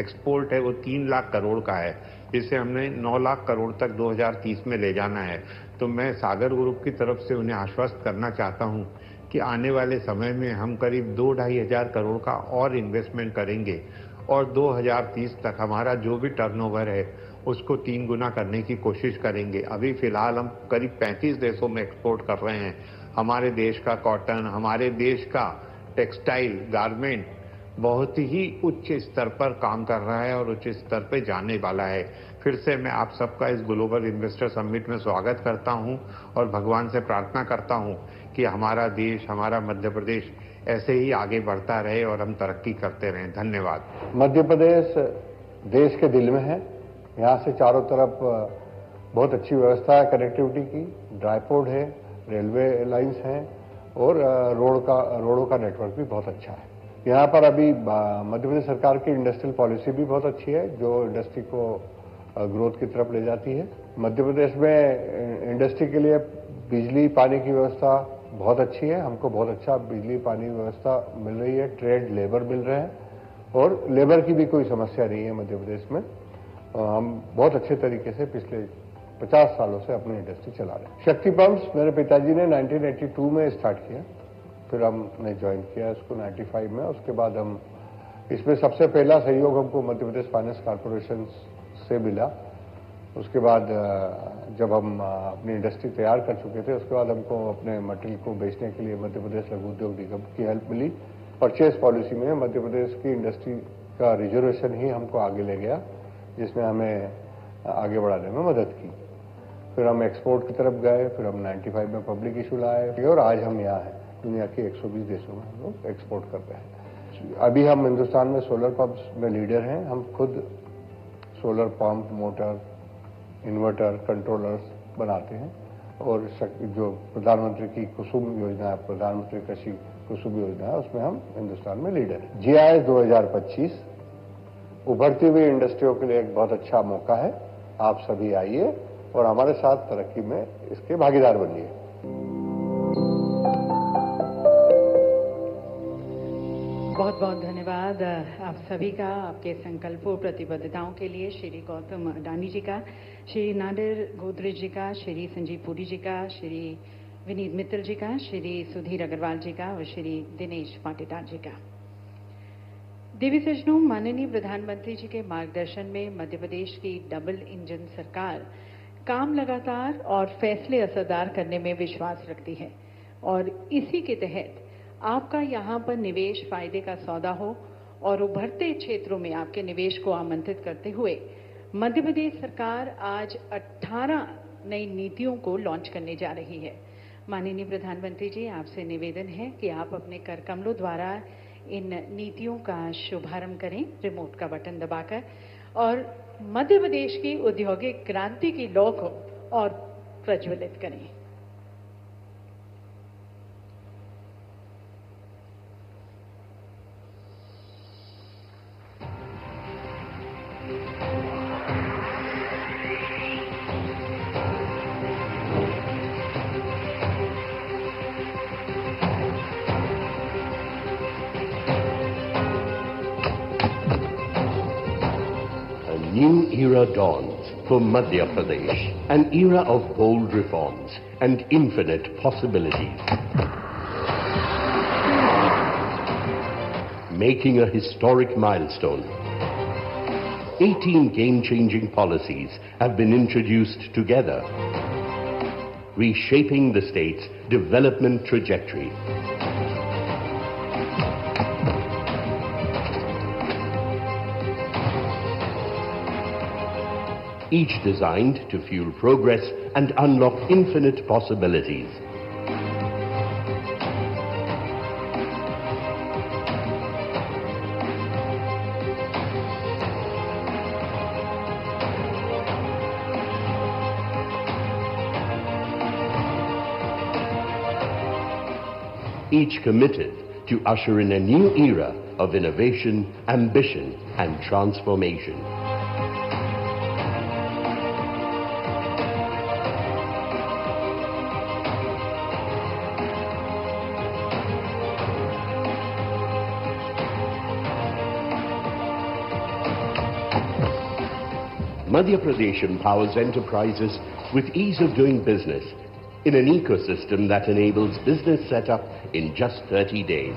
एक्सपोर्ट है वो 3 लाख करोड़ का है, जिसे हमने 9 लाख करोड़ तक 2030 में ले जाना है। तो मैं सागर ग्रुप की तरफ से उन्हें आश्वस्त करना चाहता हूं कि आने वाले समय में हम करीब 2-2.5 हजार करोड़ का और इन्वेस्टमेंट करेंगे और 2030 तक हमारा जो भी टर्नओवर है उसको 3 गुना करने की कोशिश करेंगे। अभी फिलहाल हम करीब 35 देशों में एक्सपोर्ट कर रहे हैं। हमारे देश का कॉटन, हमारे देश का टेक्सटाइल, गारमेंट बहुत ही उच्च स्तर पर काम कर रहा है और उच्च स्तर पर जाने वाला है। फिर से मैं आप सबका इस ग्लोबल इन्वेस्टर समिट में स्वागत करता हूं और भगवान से प्रार्थना करता हूं कि हमारा देश, हमारा मध्य प्रदेश ऐसे ही आगे बढ़ता रहे और हम तरक्की करते रहें। धन्यवाद। मध्य प्रदेश देश के दिल में है। यहाँ से चारों तरफ बहुत अच्छी व्यवस्था है कनेक्टिविटी की, ड्राईपोर्ट है, रेलवे लाइंस हैं और रोडों का नेटवर्क भी बहुत अच्छा है। यहाँ पर अभी मध्य प्रदेश सरकार की इंडस्ट्रियल पॉलिसी भी बहुत अच्छी है, जो इंडस्ट्री को ग्रोथ की तरफ ले जाती है। मध्य प्रदेश में इंडस्ट्री के लिए बिजली पानी की व्यवस्था बहुत अच्छी है। हमको बहुत अच्छा बिजली पानी व्यवस्था मिल रही है, ट्रेड लेबर मिल रहे हैं और लेबर की भी कोई समस्या नहीं है मध्य प्रदेश में। हम बहुत अच्छे तरीके से पिछले 50 सालों से अपनी इंडस्ट्री चला रहे हैं। शक्ति पंप्स मेरे पिताजी ने 1982 में स्टार्ट किया, फिर हमने ज्वाइन किया इसको 95 में। उसके बाद हम इसमें सबसे पहला सहयोग हमको मध्य प्रदेश फाइनेंस कॉर्पोरेशन से मिला। उसके बाद जब हम अपनी इंडस्ट्री तैयार कर चुके थे, उसके बाद हमको अपने मटेरियल को बेचने के लिए मध्य प्रदेश लघु उद्योग निगम की हेल्प मिली। परचेज पॉलिसी में मध्य प्रदेश की इंडस्ट्री का रिजर्वेशन ही हमको आगे ले गया, जिसने हमें आगे बढ़ाने में मदद की। फिर हम एक्सपोर्ट की तरफ गए, फिर हम 95 में पब्लिक इशू लाए और आज हम यहाँ हैं। दुनिया के 120 देशों में हम लोग एक्सपोर्ट कर रहे हैं। अभी हम हिंदुस्तान में सोलर पंप्स में लीडर हैं। हम खुद solar pump, motor, inverter, controllers बनाते हैं और जो प्रधानमंत्री की कुसुम योजना है, प्रधानमंत्री कृषि कुसुम योजना है, उसमें हम हिंदुस्तान में लीडर हैं। GIS 2025 उभरती हुई इंडस्ट्रियों के लिए एक बहुत अच्छा मौका है। आप सभी आइए और हमारे साथ तरक्की में इसके भागीदार बनिए। बहुत बहुत धन्यवाद आप सभी का, आपके संकल्पों प्रतिबद्धताओं के लिए। श्री गौतम अडानी जी का, श्री नादिर गोदरेज जी का, श्री संजीव पुरी जी का, श्री विनीत मित्तल जी का, श्री सुधीर अग्रवाल जी का और श्री दिनेश पाटीदार जी का। देवी सज्जनों, माननीय प्रधानमंत्री जी के मार्गदर्शन में मध्य प्रदेश की डबल इंजन सरकार काम लगातार और फैसले असरदार करने में विश्वास रखती है और इसी के तहत आपका यहाँ पर निवेश फायदे का सौदा हो और उभरते क्षेत्रों में आपके निवेश को आमंत्रित करते हुए मध्य प्रदेश सरकार आज 18 नई नीतियों को लॉन्च करने जा रही है। माननीय प्रधानमंत्री जी, आपसे निवेदन है कि आप अपने कर कमलों द्वारा इन नीतियों का शुभारंभ करें, रिमोट का बटन दबाकर, और मध्य प्रदेश की औद्योगिक क्रांति की लौ को और प्रज्वलित करें। new era dawns for Madhya Pradesh, an era of bold reforms and infinite possibilities. Making a historic milestone, 18 game-changing policies have been introduced together, reshaping the state's development trajectory. Each designed to fuel progress and unlock infinite possibilities. Each committed to usher in a new era of innovation, ambition, and transformation. Madhya Pradesh empowers enterprises with ease of doing business in an ecosystem that enables business setup in just 30 days.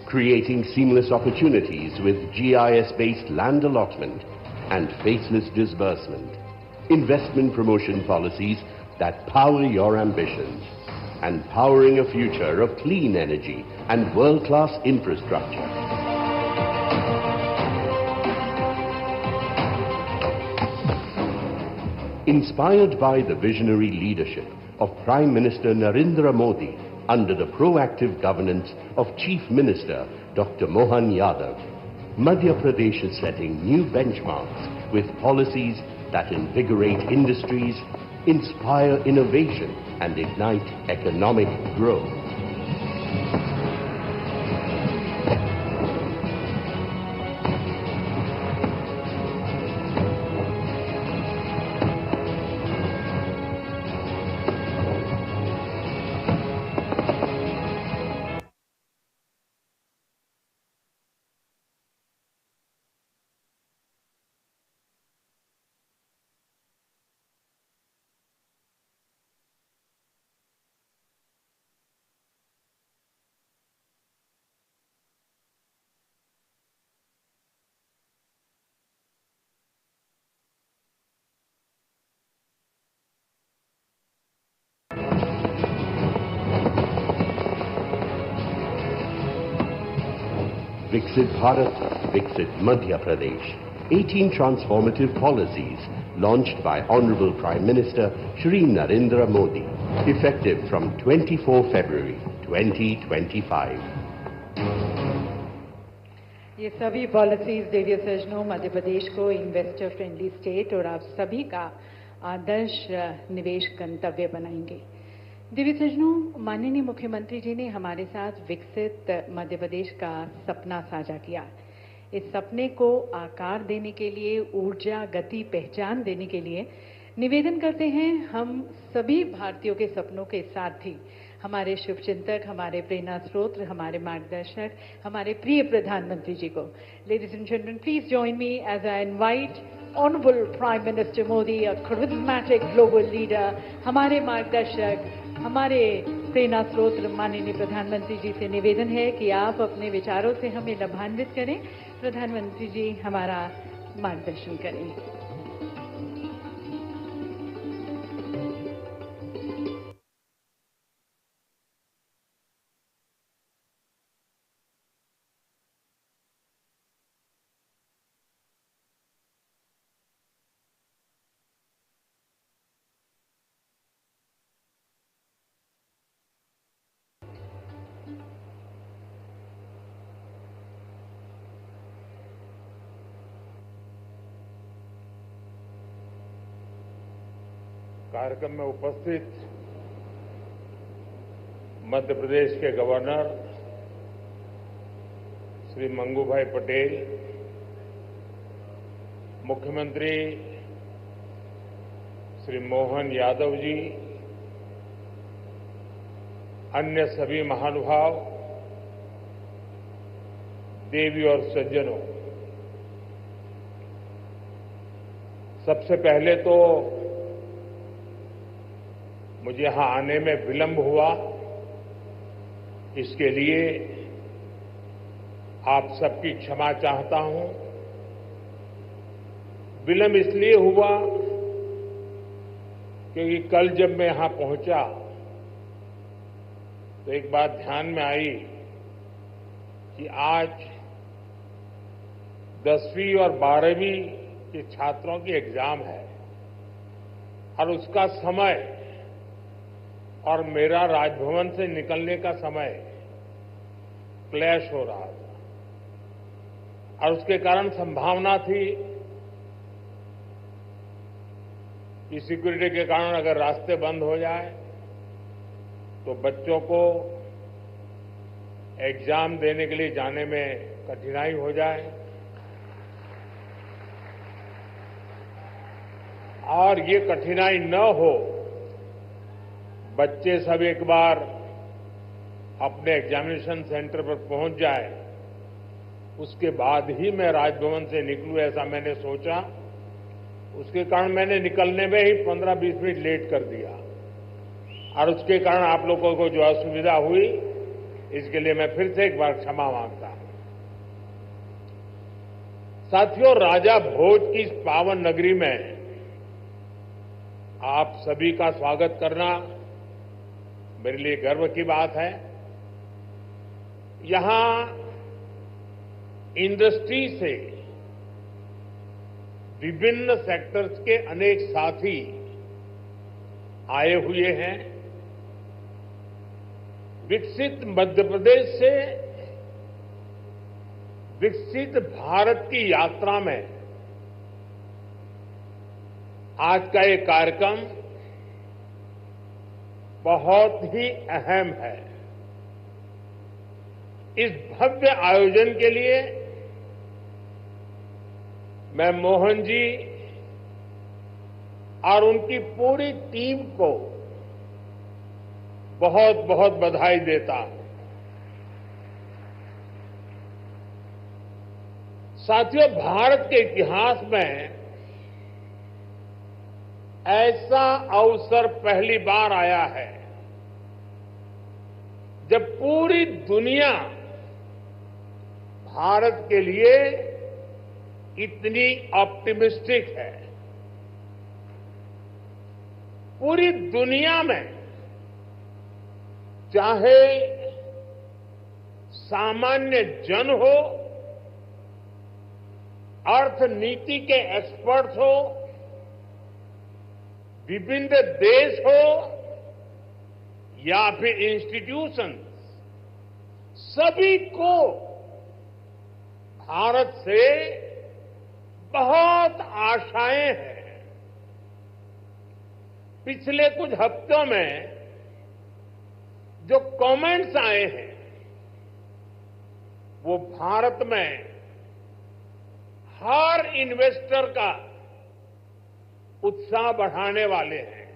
Creating seamless opportunities with GIS-based land allotment and faceless disbursement. Investment promotion policies that power your ambitions. And powering a future of clean energy and world-class infrastructure. Inspired by the visionary leadership of Prime Minister Narendra Modi under the proactive governance of Chief Minister Dr. Mohan Yadav, Madhya Pradesh is setting new benchmarks with policies that invigorate industries, inspire innovation, and ignite economic growth. Viksit Bharat, Viksit Madhya Pradesh. 18 transformative policies launched by Honorable Prime Minister Shri Narendra Modi, effective from 24 February 2025. ये सभी policies देवीय सज्जनों मध्य प्रदेश को investor friendly state और आप सभी का आदर्श निवेश गंतव्य बनाएंगे। दिव्य सज्जनों, माननीय मुख्यमंत्री जी ने हमारे साथ विकसित मध्य प्रदेश का सपना साझा किया। इस सपने को आकार देने के लिए, ऊर्जा, गति, पहचान देने के लिए निवेदन करते हैं हम सभी भारतीयों के सपनों के साथी, हमारे शुभचिंतक, हमारे प्रेरणा स्रोत, हमारे मार्गदर्शक, हमारे प्रिय प्रधानमंत्री जी को। Ladies and gentleman, please join me as I invite Honorable Prime Minister Modi, a charismatic global leader, हमारे मार्गदर्शक, हमारे प्रेरणा स्रोत माननीय प्रधानमंत्री जी से निवेदन है कि आप अपने विचारों से हमें लाभान्वित करें। प्रधानमंत्री जी हमारा मार्गदर्शन करें। कार्यक्रम में उपस्थित मध्य प्रदेश के गवर्नर श्री मंगू भाई पटेल, मुख्यमंत्री श्री मोहन यादव जी, अन्य सभी महानुभाव, देवी और सज्जनों, सबसे पहले तो मुझे यहां आने में विलंब हुआ, इसके लिए आप सबकी क्षमा चाहता हूं। विलंब इसलिए हुआ क्योंकि कल जब मैं यहां पहुंचा तो एक बात ध्यान में आई कि आज 10वीं और 12वीं के छात्रों की एग्जाम है और उसका समय और मेरा राजभवन से निकलने का समय क्लैश हो रहा था और उसके कारण संभावना थी कि सिक्योरिटी के कारण अगर रास्ते बंद हो जाए तो बच्चों को एग्जाम देने के लिए जाने में कठिनाई हो जाए और ये कठिनाई न हो, बच्चे सब एक बार अपने एग्जामिनेशन सेंटर पर पहुंच जाए, उसके बाद ही मैं राजभवन से निकलूं, ऐसा मैंने सोचा। उसके कारण मैंने निकलने में ही 15-20 मिनट लेट कर दिया और उसके कारण आप लोगों को जो असुविधा हुई, इसके लिए मैं फिर से एक बार क्षमा मांगता हूं। साथियों, राजा भोज की इस पावन नगरी में आप सभी का स्वागत करना मेरे लिए गर्व की बात है। यहां इंडस्ट्री से विभिन्न सेक्टर्स के अनेक साथी आए हुए हैं। विकसित मध्य प्रदेश से विकसित भारत की यात्रा में आज का ये कार्यक्रम बहुत ही अहम है। इस भव्य आयोजन के लिए मैं मोहन जी और उनकी पूरी टीम को बहुत बहुत बधाई देता हूं। साथियों, भारत के इतिहास में ऐसा अवसर पहली बार आया है जब पूरी दुनिया भारत के लिए इतनी ऑप्टिमिस्टिक है। पूरी दुनिया में चाहे सामान्य जन हो, अर्थनीति के एक्सपर्ट्स हो, विभिन्न देश हो या फिर इंस्टीट्यूशन, सभी को भारत से बहुत आशाएं हैं। पिछले कुछ हफ्तों में जो कमेंट्स आए हैं वो भारत में हर इन्वेस्टर का उत्साह बढ़ाने वाले हैं।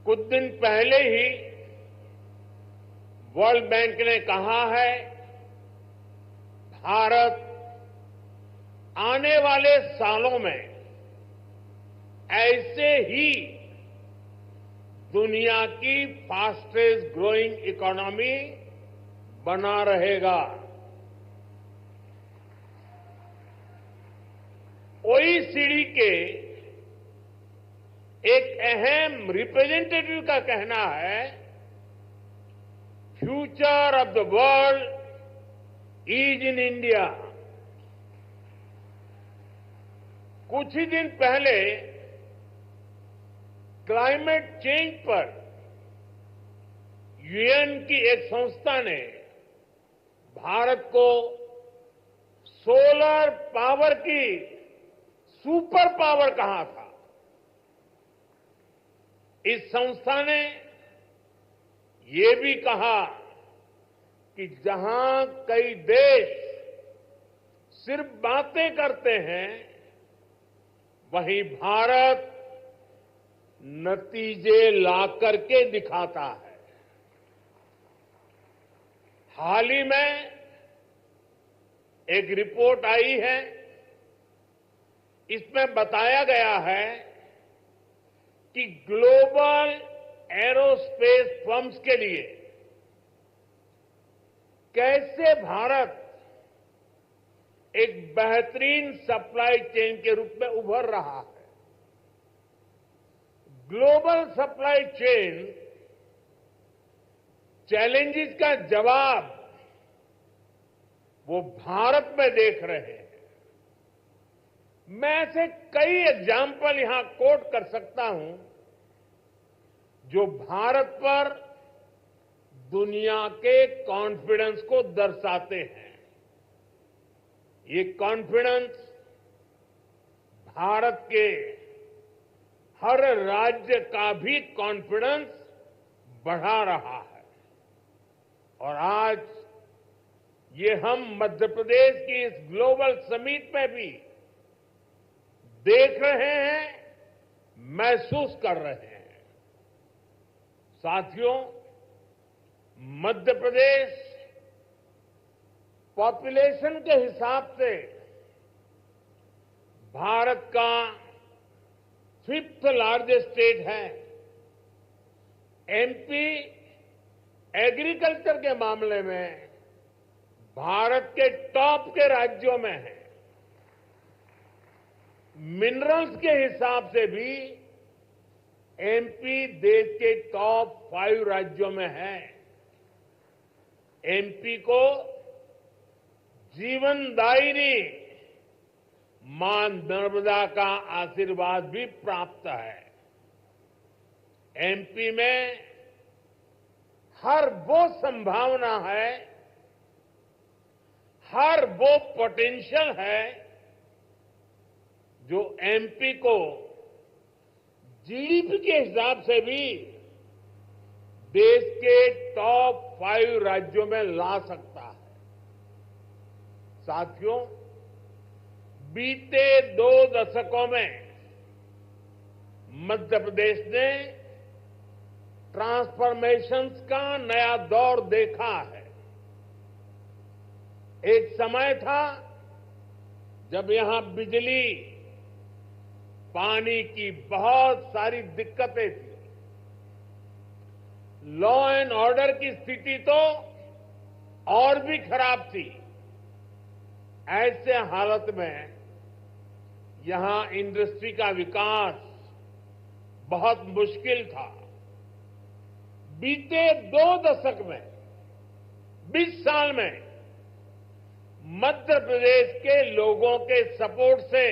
कुछ दिन पहले ही वर्ल्ड बैंक ने कहा है भारत आने वाले सालों में ऐसे ही दुनिया की फास्टेस्ट ग्रोइंग इकोनॉमी बना रहेगा। ओईसीडी के एक अहम रिप्रेजेंटेटिव का कहना है, future of the world is in India. कुछ ही दिन पहले क्लाइमेट चेंज पर यूएन की एक संस्था ने भारत को सोलर पावर की सुपर पावर कहा था। इस संस्था ने ये भी कहा कि जहां कई देश सिर्फ बातें करते हैं, वहीं भारत नतीजे ला करके दिखाता है। हाल ही में एक रिपोर्ट आई है इसमें बताया गया है कि ग्लोबल एरोस्पेस फर्म्स के लिए कैसे भारत एक बेहतरीन सप्लाई चेन के रूप में उभर रहा है। ग्लोबल सप्लाई चेन चैलेंजेस का जवाब वो भारत में देख रहे हैं। मैं ऐसे कई एग्जाम्पल यहां कोट कर सकता हूं जो भारत पर दुनिया के कॉन्फिडेंस को दर्शाते हैं। ये कॉन्फिडेंस भारत के हर राज्य का भी कॉन्फिडेंस बढ़ा रहा है और आज ये हम मध्य प्रदेश की इस ग्लोबल समिट में भी देख रहे हैं, महसूस कर रहे हैं। साथियों, मध्य प्रदेश पॉपुलेशन के हिसाब से भारत का 5th लार्जेस्ट स्टेट है। एमपी एग्रीकल्चर के मामले में भारत के टॉप के राज्यों में है। मिनरल्स के हिसाब से भी एमपी देश के टॉप 5 राज्यों में है। एमपी को जीवनदायिनी मां नर्मदा का आशीर्वाद भी प्राप्त है। एमपी में हर वो संभावना है, हर वो पोटेंशियल है जो एमपी को जीडीपी के हिसाब से भी देश के टॉप 5 राज्यों में ला सकता है। साथियों, बीते 2 दशकों में मध्य प्रदेश ने ट्रांसफॉर्मेशंस का नया दौर देखा है। एक समय था जब यहां बिजली, पानी की बहुत सारी दिक्कतें थी। लॉ एंड ऑर्डर की स्थिति तो और भी खराब थी। ऐसे हालत में यहां इंडस्ट्री का विकास बहुत मुश्किल था। बीते 2 दशक में, 20 साल में मध्य प्रदेश के लोगों के सपोर्ट से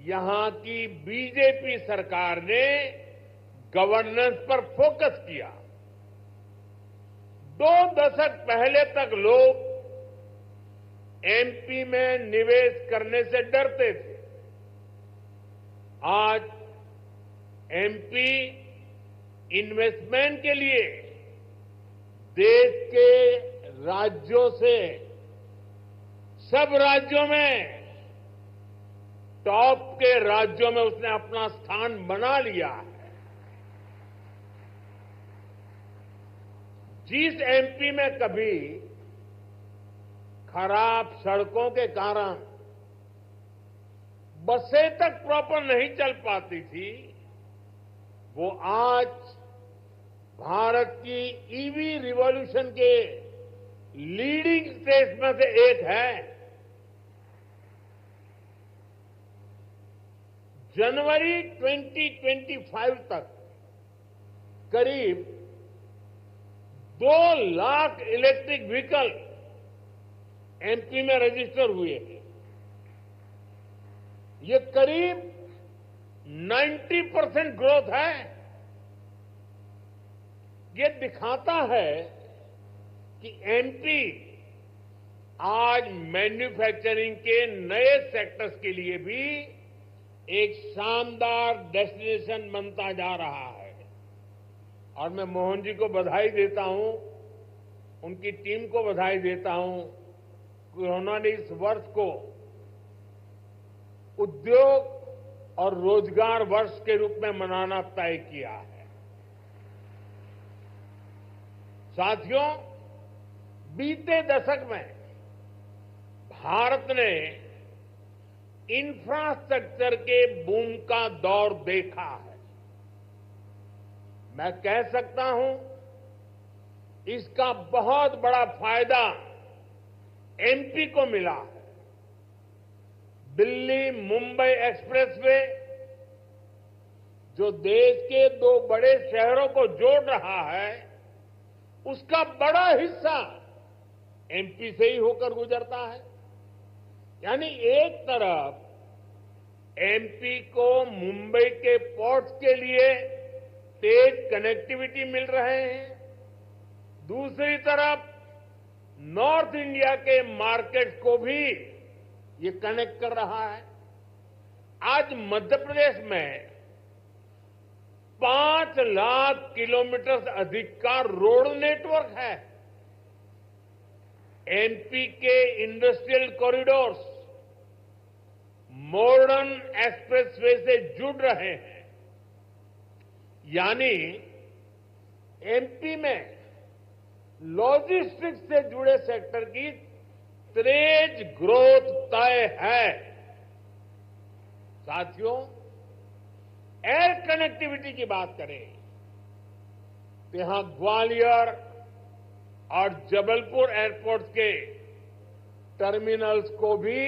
यहां की बीजेपी सरकार ने गवर्नेंस पर फोकस किया। 2 दशक पहले तक लोग एमपी में निवेश करने से डरते थे। आज एमपी इन्वेस्टमेंट के लिए देश के राज्यों से सब राज्यों में, टॉप के राज्यों में उसने अपना स्थान बना लिया है। जिस एमपी में कभी खराब सड़कों के कारण बसें तक प्रॉपर नहीं चल पाती थी, वो आज भारत की ईवी रिवॉल्यूशन के लीडिंग स्टेट्स में से एक है। जनवरी 2025 तक करीब 2 लाख इलेक्ट्रिक व्हीकल एमपी में रजिस्टर हुए हैं। ये करीब 90% ग्रोथ है। ये दिखाता है कि एमपी आज मैन्युफैक्चरिंग के नए सेक्टर्स के लिए भी एक शानदार डेस्टिनेशन बनता जा रहा है। और मैं मोहन जी को बधाई देता हूं, उनकी टीम को बधाई देता हूं कि उन्होंने इस वर्ष को उद्योग और रोजगार वर्ष के रूप में मनाना तय किया है। साथियों, बीते दशक में भारत ने इंफ्रास्ट्रक्चर के बूम का दौर देखा है। मैं कह सकता हूं इसका बहुत बड़ा फायदा एमपी को मिला है। दिल्ली मुंबई एक्सप्रेसवे जो देश के दो बड़े शहरों को जोड़ रहा है, उसका बड़ा हिस्सा एमपी से ही होकर गुजरता है। यानी एक तरफ एमपी को मुंबई के पोर्ट्स के लिए तेज कनेक्टिविटी मिल रहे हैं, दूसरी तरफ नॉर्थ इंडिया के मार्केट को भी ये कनेक्ट कर रहा है। आज मध्य प्रदेश में 5 लाख किलोमीटर से अधिक का रोड नेटवर्क है। एमपी के इंडस्ट्रियल कॉरिडोर्स मॉडर्न एक्सप्रेसवे से जुड़ रहे हैं। यानी एमपी में लॉजिस्टिक्स से जुड़े सेक्टर की तेज ग्रोथ तय है। साथियों, एयर कनेक्टिविटी की बात करें तो यहां ग्वालियर और जबलपुर एयरपोर्ट के टर्मिनल्स को भी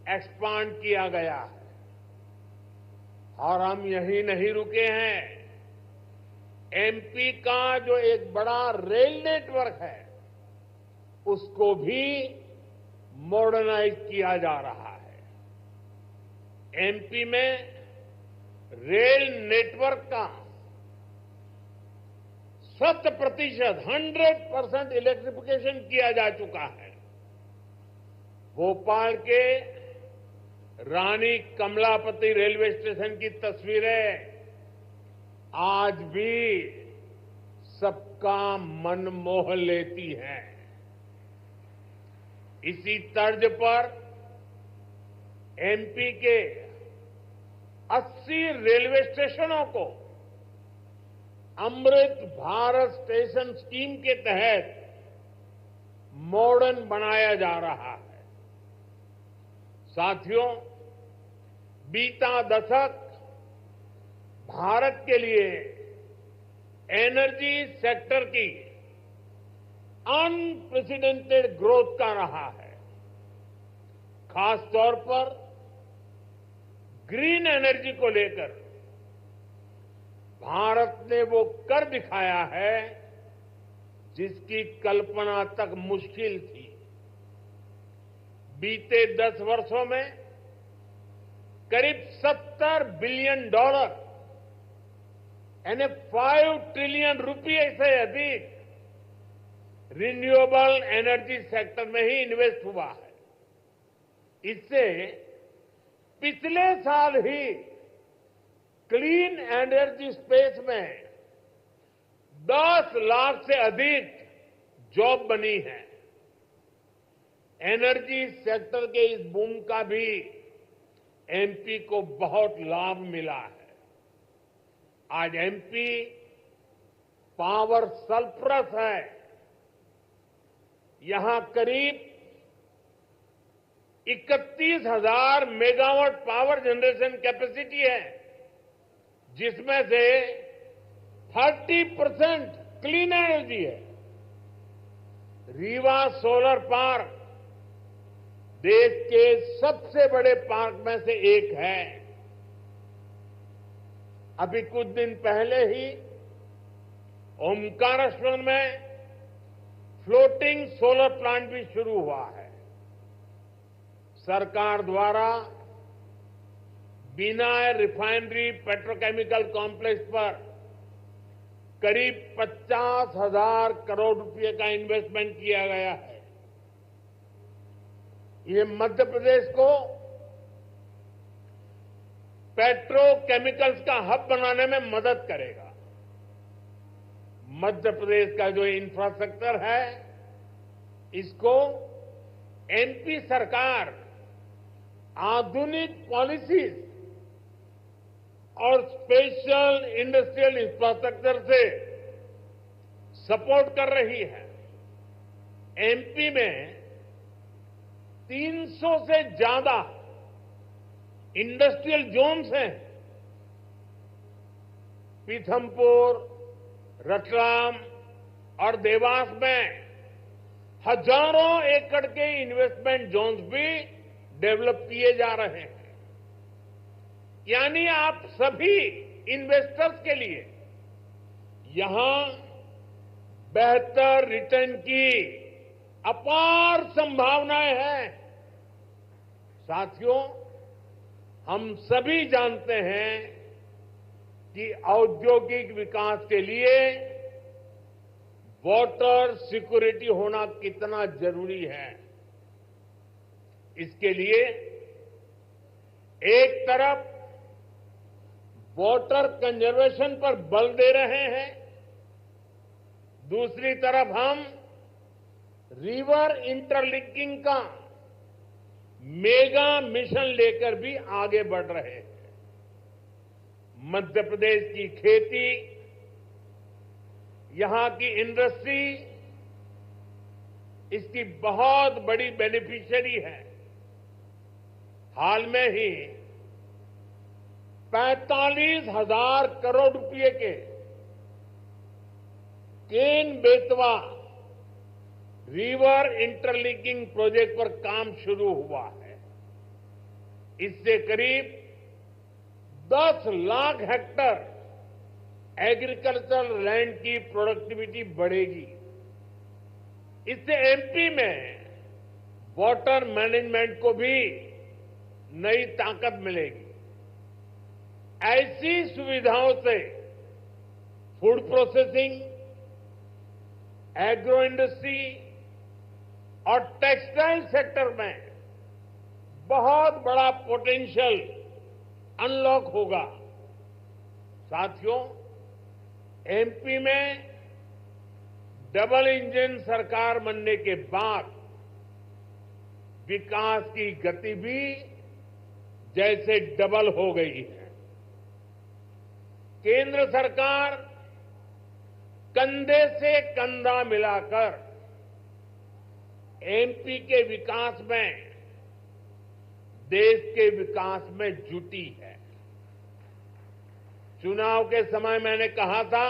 एक्सपांड किया गया है। और हम यही नहीं रुके हैं। एमपी का जो एक बड़ा रेल नेटवर्क है, उसको भी मॉडर्नाइज किया जा रहा है। एमपी में रेल नेटवर्क का 100% इलेक्ट्रिफिकेशन किया जा चुका है। भोपाल के रानी कमलापति रेलवे स्टेशन की तस्वीरें आज भी सबका मन मोह लेती हैं। इसी तर्ज पर एमपी के 80 रेलवे स्टेशनों को अमृत भारत स्टेशन स्कीम के तहत मॉडर्न बनाया जा रहा है। साथियों, बीता दशक भारत के लिए एनर्जी सेक्टर की अनप्रेसिडेंटेड ग्रोथ का रहा है। खासतौर पर ग्रीन एनर्जी को लेकर भारत ने वो कर दिखाया है जिसकी कल्पना तक मुश्किल थी। बीते 10 वर्षों में करीब $70 बिलियन यानी 5 ट्रिलियन रुपये से अधिक रिन्यूएबल एनर्जी सेक्टर में ही इन्वेस्ट हुआ है। इससे पिछले साल ही क्लीन एनर्जी स्पेस में 10 लाख से अधिक जॉब बनी है। एनर्जी सेक्टर के इस बूम का भी एमपी को बहुत लाभ मिला है। आज एमपी पावर सरप्लस है। यहां करीब 31,000 मेगावाट पावर जनरेशन कैपेसिटी है, जिसमें से 30% क्लीन एनर्जी है। रीवा सोलर पार्क देश के सबसे बड़े पार्क में से एक है। अभी कुछ दिन पहले ही ओमकारेश्वर में फ्लोटिंग सोलर प्लांट भी शुरू हुआ है। सरकार द्वारा बिना रिफाइनरी पेट्रोकेमिकल कॉम्प्लेक्स पर करीब 50,000 करोड़ रुपए का इन्वेस्टमेंट किया गया है। ये मध्य प्रदेश को पेट्रोकेमिकल्स का हब बनाने में मदद करेगा। मध्य प्रदेश का जो इंफ्रास्ट्रक्चर है, इसको एमपी सरकार आधुनिक पॉलिसीज और स्पेशल इंडस्ट्रियल इंफ्रास्ट्रक्चर से सपोर्ट कर रही है। एमपी में 300 से ज्यादा इंडस्ट्रियल जोन्स हैं। पीथमपुर, रतलाम और देवास में हजारों एकड़ के इन्वेस्टमेंट जोन्स भी डेवलप किए जा रहे हैं। यानी आप सभी इन्वेस्टर्स के लिए यहां बेहतर रिटर्न की अपार संभावनाएं हैं। साथियों, हम सभी जानते हैं कि औद्योगिक विकास के लिए वाटर सिक्योरिटी होना कितना जरूरी है। इसके लिए एक तरफ वाटर कंजर्वेशन पर बल दे रहे हैं, दूसरी तरफ हम रिवर इंटरलिंकिंग का मेगा मिशन लेकर भी आगे बढ़ रहे हैं। मध्य प्रदेश की खेती, यहां की इंडस्ट्री इसकी बहुत बड़ी बेनिफिशियरी है। हाल में ही 45,000 करोड़ रुपए के Ken Betwa river interlinking project पर काम शुरू हुआ है। इससे करीब 10 लाख हेक्टेयर एग्रीकल्चरल लैंड की प्रोडक्टिविटी बढ़ेगी। इससे एमपी में वाटर मैनेजमेंट को भी नई ताकत मिलेगी। ऐसी सुविधाओं से फूड प्रोसेसिंग, एग्रो इंडस्ट्री और टेक्सटाइल सेक्टर में बहुत बड़ा पोटेंशियल अनलॉक होगा। साथियों, एमपी में डबल इंजन सरकार बनने के बाद विकास की गति भी जैसे डबल हो गई है। केंद्र सरकार कंधे से कंधा मिलाकर एमपी के विकास में, देश के विकास में जुटी है। चुनाव के समय मैंने कहा था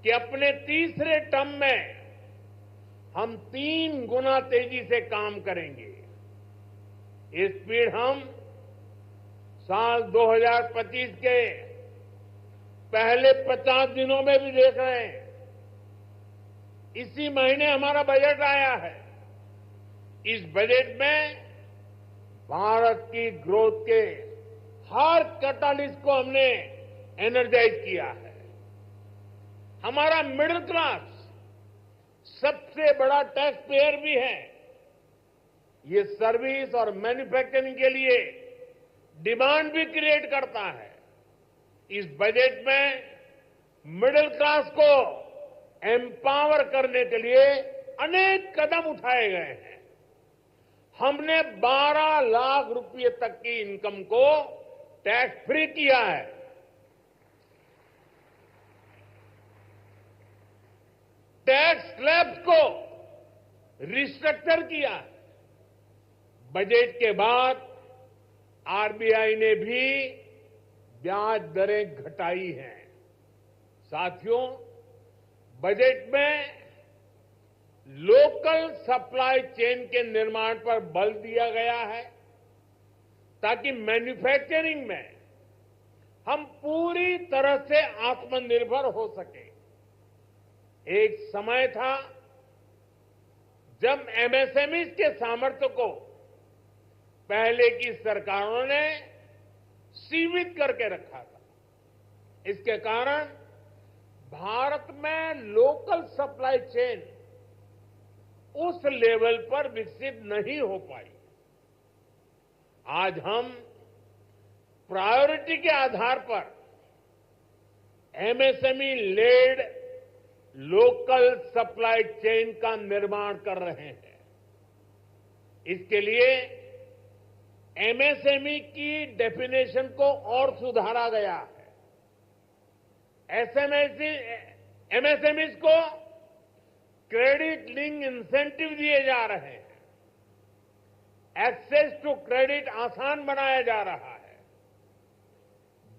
कि अपने तीसरे टर्म में हम 3 गुना तेजी से काम करेंगे। ये स्पीड हम साल 2025 के पहले 50 दिनों में भी देख रहे हैं। इसी महीने हमारा बजट आया है। इस बजट में भारत की ग्रोथ के हर कैटालिस्ट को हमने एनर्जाइज किया है। हमारा मिडिल क्लास सबसे बड़ा टैक्स पेयर भी है। ये सर्विस और मैन्युफैक्चरिंग के लिए डिमांड भी क्रिएट करता है। इस बजट में मिडिल क्लास को एम्पावर करने के लिए अनेक कदम उठाए गए हैं। हमने 12 लाख रुपए तक की इनकम को टैक्स फ्री किया है। टैक्स स्लैब्स को रिस्ट्रक्चर किया है। बजट के बाद आरबीआई ने भी ब्याज दरें घटाई हैं। साथियों, बजट में लोकल सप्लाई चेन के निर्माण पर बल दिया गया है ताकि मैन्युफैक्चरिंग में हम पूरी तरह से आत्मनिर्भर हो सके। एक समय था जब एमएसएमई के सामर्थ्य को पहले की सरकारों ने सीमित करके रखा था। इसके कारण भारत में लोकल सप्लाई चेन उस लेवल पर विकसित नहीं हो पाई। आज हम प्रायोरिटी के आधार पर MSME led local supply chain का निर्माण कर रहे हैं। इसके लिए एमएसएमई की डेफिनेशन को और सुधारा गया है। एमएसएमईज को क्रेडिट लिंक इंसेंटिव दिए जा रहे हैं। एक्सेस टू क्रेडिट आसान बनाया जा रहा है।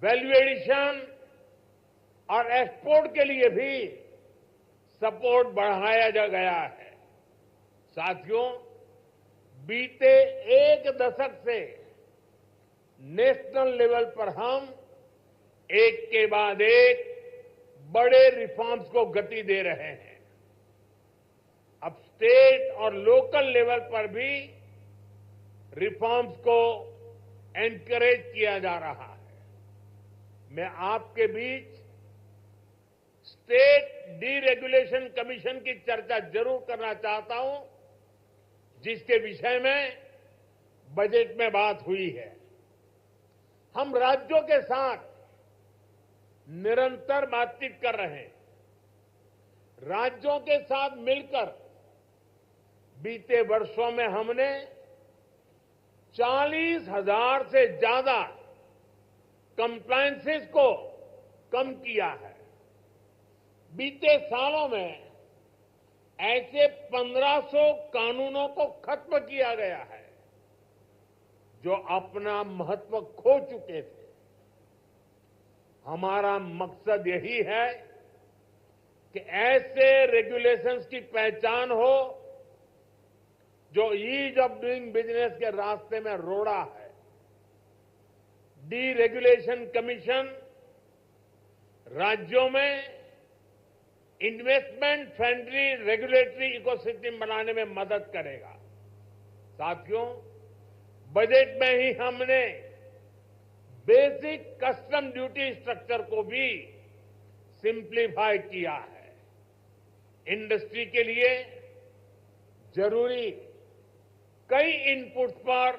वैल्यू एडिशन और एक्सपोर्ट के लिए भी सपोर्ट बढ़ाया जा गया है। साथियों, बीते एक दशक से नेशनल लेवल पर हम एक के बाद एक बड़े रिफॉर्म्स को गति दे रहे हैं। अब स्टेट और लोकल लेवल पर भी रिफॉर्म्स को एनकरेज किया जा रहा है। मैं आपके बीच स्टेट डीरेगुलेशन कमीशन की चर्चा जरूर करना चाहता हूं, जिसके विषय में बजट में बात हुई है। हम राज्यों के साथ निरंतर बातचीत कर रहे हैं। राज्यों के साथ मिलकर बीते वर्षों में हमने 40,000 से ज्यादा कंप्लायंसेस को कम किया है। बीते सालों में ऐसे 1500 कानूनों को खत्म किया गया है जो अपना महत्व खो चुके थे। हमारा मकसद यही है कि ऐसे रेगुलेशंस की पहचान हो जो ईज ऑफ डूइंग बिजनेस के रास्ते में रोड़ा है। डीरेगुलेशन कमीशन राज्यों में इन्वेस्टमेंट फ्रेंडली रेगुलेटरी इकोसिस्टम बनाने में मदद करेगा। साथियों, बजट में ही हमने बेसिक कस्टम ड्यूटी स्ट्रक्चर को भी सिंप्लीफाई किया है। इंडस्ट्री के लिए जरूरी कई इनपुट्स पर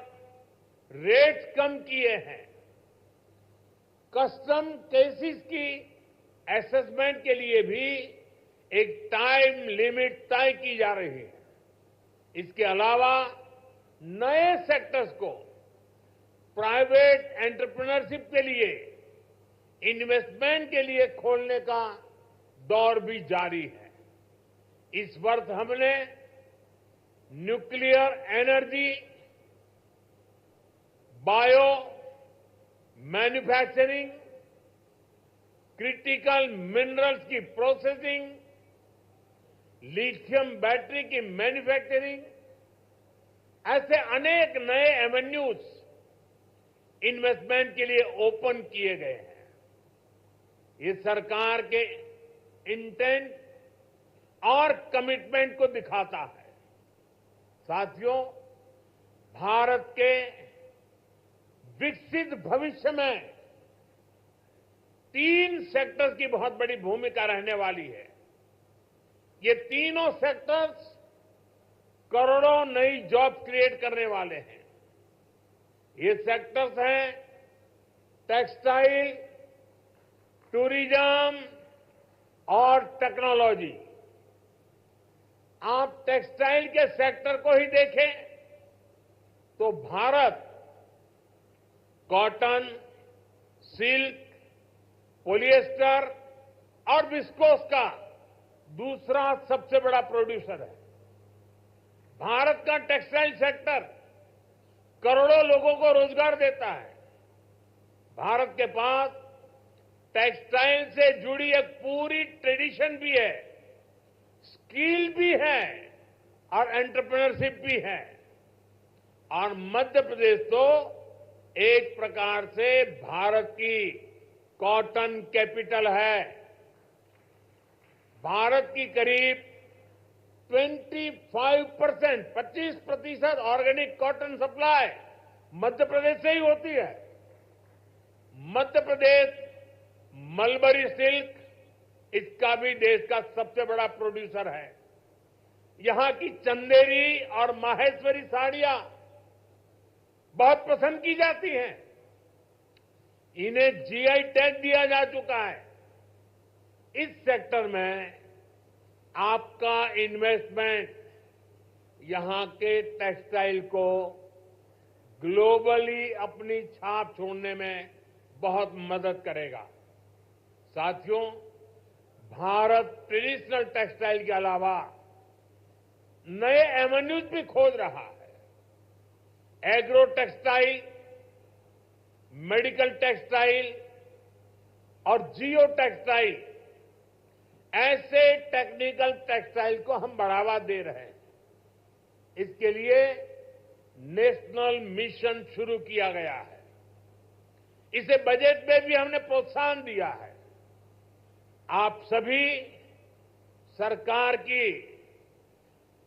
रेट्स कम किए हैं। कस्टम केसेस की असेसमेंट के लिए भी एक टाइम लिमिट तय की जा रही है। इसके अलावा नए सेक्टर्स को प्राइवेट एंटरप्रेन्योरशिप के लिए इन्वेस्टमेंट के लिए खोलने का दौर भी जारी है। इस वर्ष हमने nuclear energy, bio manufacturing, critical minerals की प्रोसेसिंग, लिथियम बैटरी की मैन्युफैक्चरिंग, ऐसे अनेक नए एवेन्यूज इन्वेस्टमेंट के लिए ओपन किए गए हैं। ये सरकार के इंटेंट और कमिटमेंट को दिखाता है। साथियों, भारत के विकसित भविष्य में 3 सेक्टर्स की बहुत बड़ी भूमिका रहने वाली है। ये तीनों सेक्टर्स करोड़ों नई जॉब क्रिएट करने वाले हैं। ये सेक्टर्स हैं टेक्सटाइल, टूरिज्म और टेक्नोलॉजी। आप टेक्सटाइल के सेक्टर को ही देखें तो भारत कॉटन, सिल्क, पॉलिएस्टर और विस्कोस का दूसरा सबसे बड़ा प्रोड्यूसर है। भारत का टेक्सटाइल सेक्टर करोड़ों लोगों को रोजगार देता है। भारत के पास टेक्सटाइल से जुड़ी एक पूरी ट्रेडिशन भी है, स्किल भी है और एंटरप्रेन्योरशिप भी है। और मध्य प्रदेश तो एक प्रकार से भारत की कॉटन कैपिटल है। भारत की करीब 25% organic cotton supply Madhya Pradesh से ही होती है। मध्य प्रदेश मलबरी सिल्क, इसका भी देश का सबसे बड़ा प्रोड्यूसर है। यहां की चंदेरी और माहेश्वरी साड़ियां बहुत पसंद की जाती हैं। इन्हें जीआई टैग दिया जा चुका है। इस सेक्टर में आपका इन्वेस्टमेंट यहां के टेक्सटाइल को ग्लोबली अपनी छाप छोड़ने में बहुत मदद करेगा। साथियों, भारत ट्रेडिशनल टेक्सटाइल के अलावा नए एवेन्यूज भी खोज रहा है। एग्रो टेक्सटाइल, मेडिकल टेक्सटाइल और जियो टेक्सटाइल, ऐसे टेक्निकल टेक्सटाइल को हम बढ़ावा दे रहे हैं। इसके लिए नेशनल मिशन शुरू किया गया है। इसे बजट में भी हमने प्रोत्साहन दिया है। आप सभी सरकार की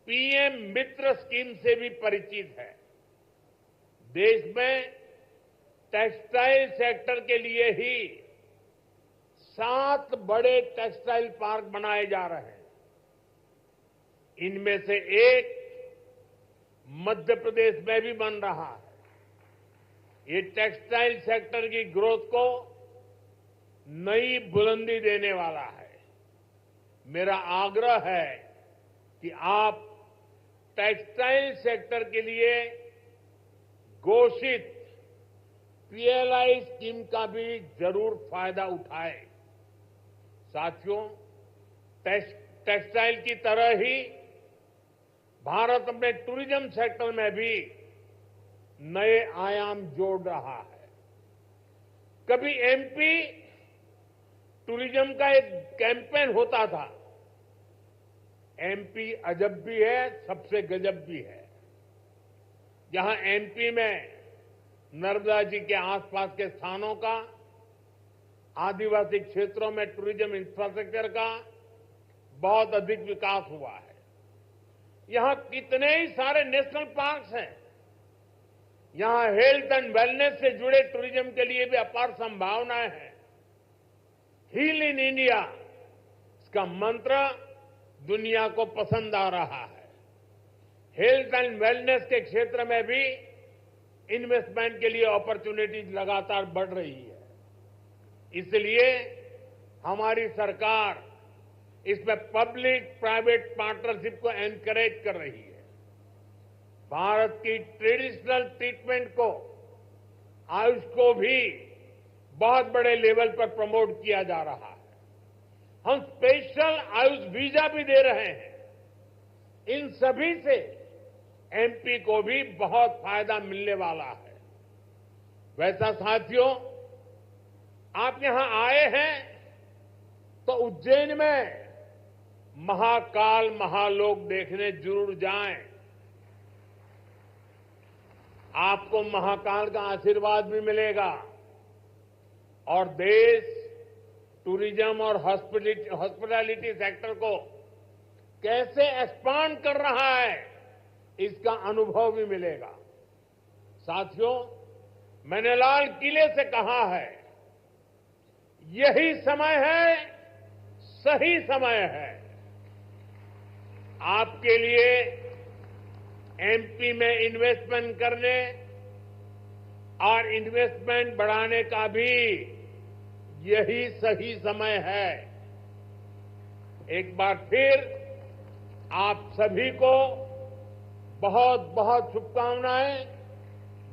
पीएम मित्र स्कीम से भी परिचित है। देश में टेक्सटाइल सेक्टर के लिए ही 7 बड़े टेक्सटाइल पार्क बनाए जा रहे हैं। इनमें से एक मध्य प्रदेश में भी बन रहा है। ये टेक्सटाइल सेक्टर की ग्रोथ को नई बुलंदी देने वाला है। मेरा आग्रह है कि आप टेक्सटाइल सेक्टर के लिए घोषित पीएलआई स्कीम का भी जरूर फायदा उठाएं। साथियों, टेक्सटाइल की तरह ही भारत अपने टूरिज्म सेक्टर में भी नए आयाम जोड़ रहा है। कभी एमपी टूरिज्म का एक कैंपेन होता था, एमपी अजब भी है, सबसे गजब भी है। जहां एमपी में नर्मदा जी के आसपास के स्थानों का, आदिवासी क्षेत्रों में टूरिज्म इंफ्रास्ट्रक्चर का बहुत अधिक विकास हुआ है। यहां कितने ही सारे नेशनल पार्क्स हैं। यहां हेल्थ एंड वेलनेस से जुड़े टूरिज्म के लिए भी अपार संभावनाएं हैं। हील इन इंडिया, इसका मंत्र दुनिया को पसंद आ रहा है। हेल्थ एंड वेलनेस के क्षेत्र में भी इन्वेस्टमेंट के लिए अपॉर्चुनिटीज लगातार बढ़ रही है। इसलिए हमारी सरकार इसमें पब्लिक प्राइवेट पार्टनरशिप को एनकरेज कर रही है। भारत की ट्रेडिशनल ट्रीटमेंट को, आयुष को भी बहुत बड़े लेवल पर प्रमोट किया जा रहा है। हम स्पेशल आयुष वीजा भी दे रहे हैं। इन सभी से एमपी को भी बहुत फायदा मिलने वाला है। वैसा साथियों, आप यहां आए हैं तो उज्जैन में महाकाल महालोक देखने जरूर जाएं। आपको महाकाल का आशीर्वाद भी मिलेगा और देश टूरिज्म और हॉस्पिटैलिटी सेक्टर को कैसे एक्सपांड कर रहा है, इसका अनुभव भी मिलेगा। साथियों, मैंने लाल किले से कहा है, यही समय है, सही समय है आपके लिए एमपी में इन्वेस्टमेंट करने और इन्वेस्टमेंट बढ़ाने का भी यही सही समय है। एक बार फिर आप सभी को बहुत बहुत शुभकामनाएं,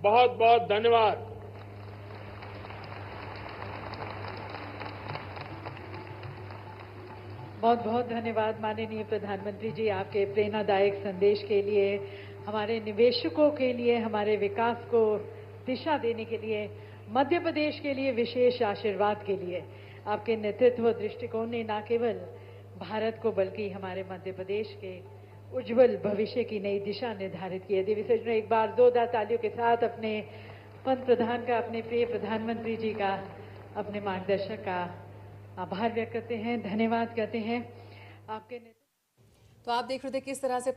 बहुत बहुत धन्यवाद। बहुत बहुत धन्यवाद माननीय प्रधानमंत्री जी, आपके प्रेरणादायक संदेश के लिए, हमारे निवेशकों के लिए, हमारे विकास को दिशा देने के लिए, मध्य प्रदेश के लिए विशेष आशीर्वाद के लिए। आपके नेतृत्व दृष्टिकोण ने न केवल भारत को बल्कि हमारे मध्य प्रदेश के उज्जवल भविष्य की नई दिशा निर्धारित की है। देवी सज्जनों, एक बार जोरदार तालियों के साथ अपने पंत प्रधान का, अपने प्रिय प्रधानमंत्री जी का, अपने मार्गदर्शक का आभार व्यक्त करते हैं, धन्यवाद कहते हैं। आपके तो आप देख रहे थे किस तरह से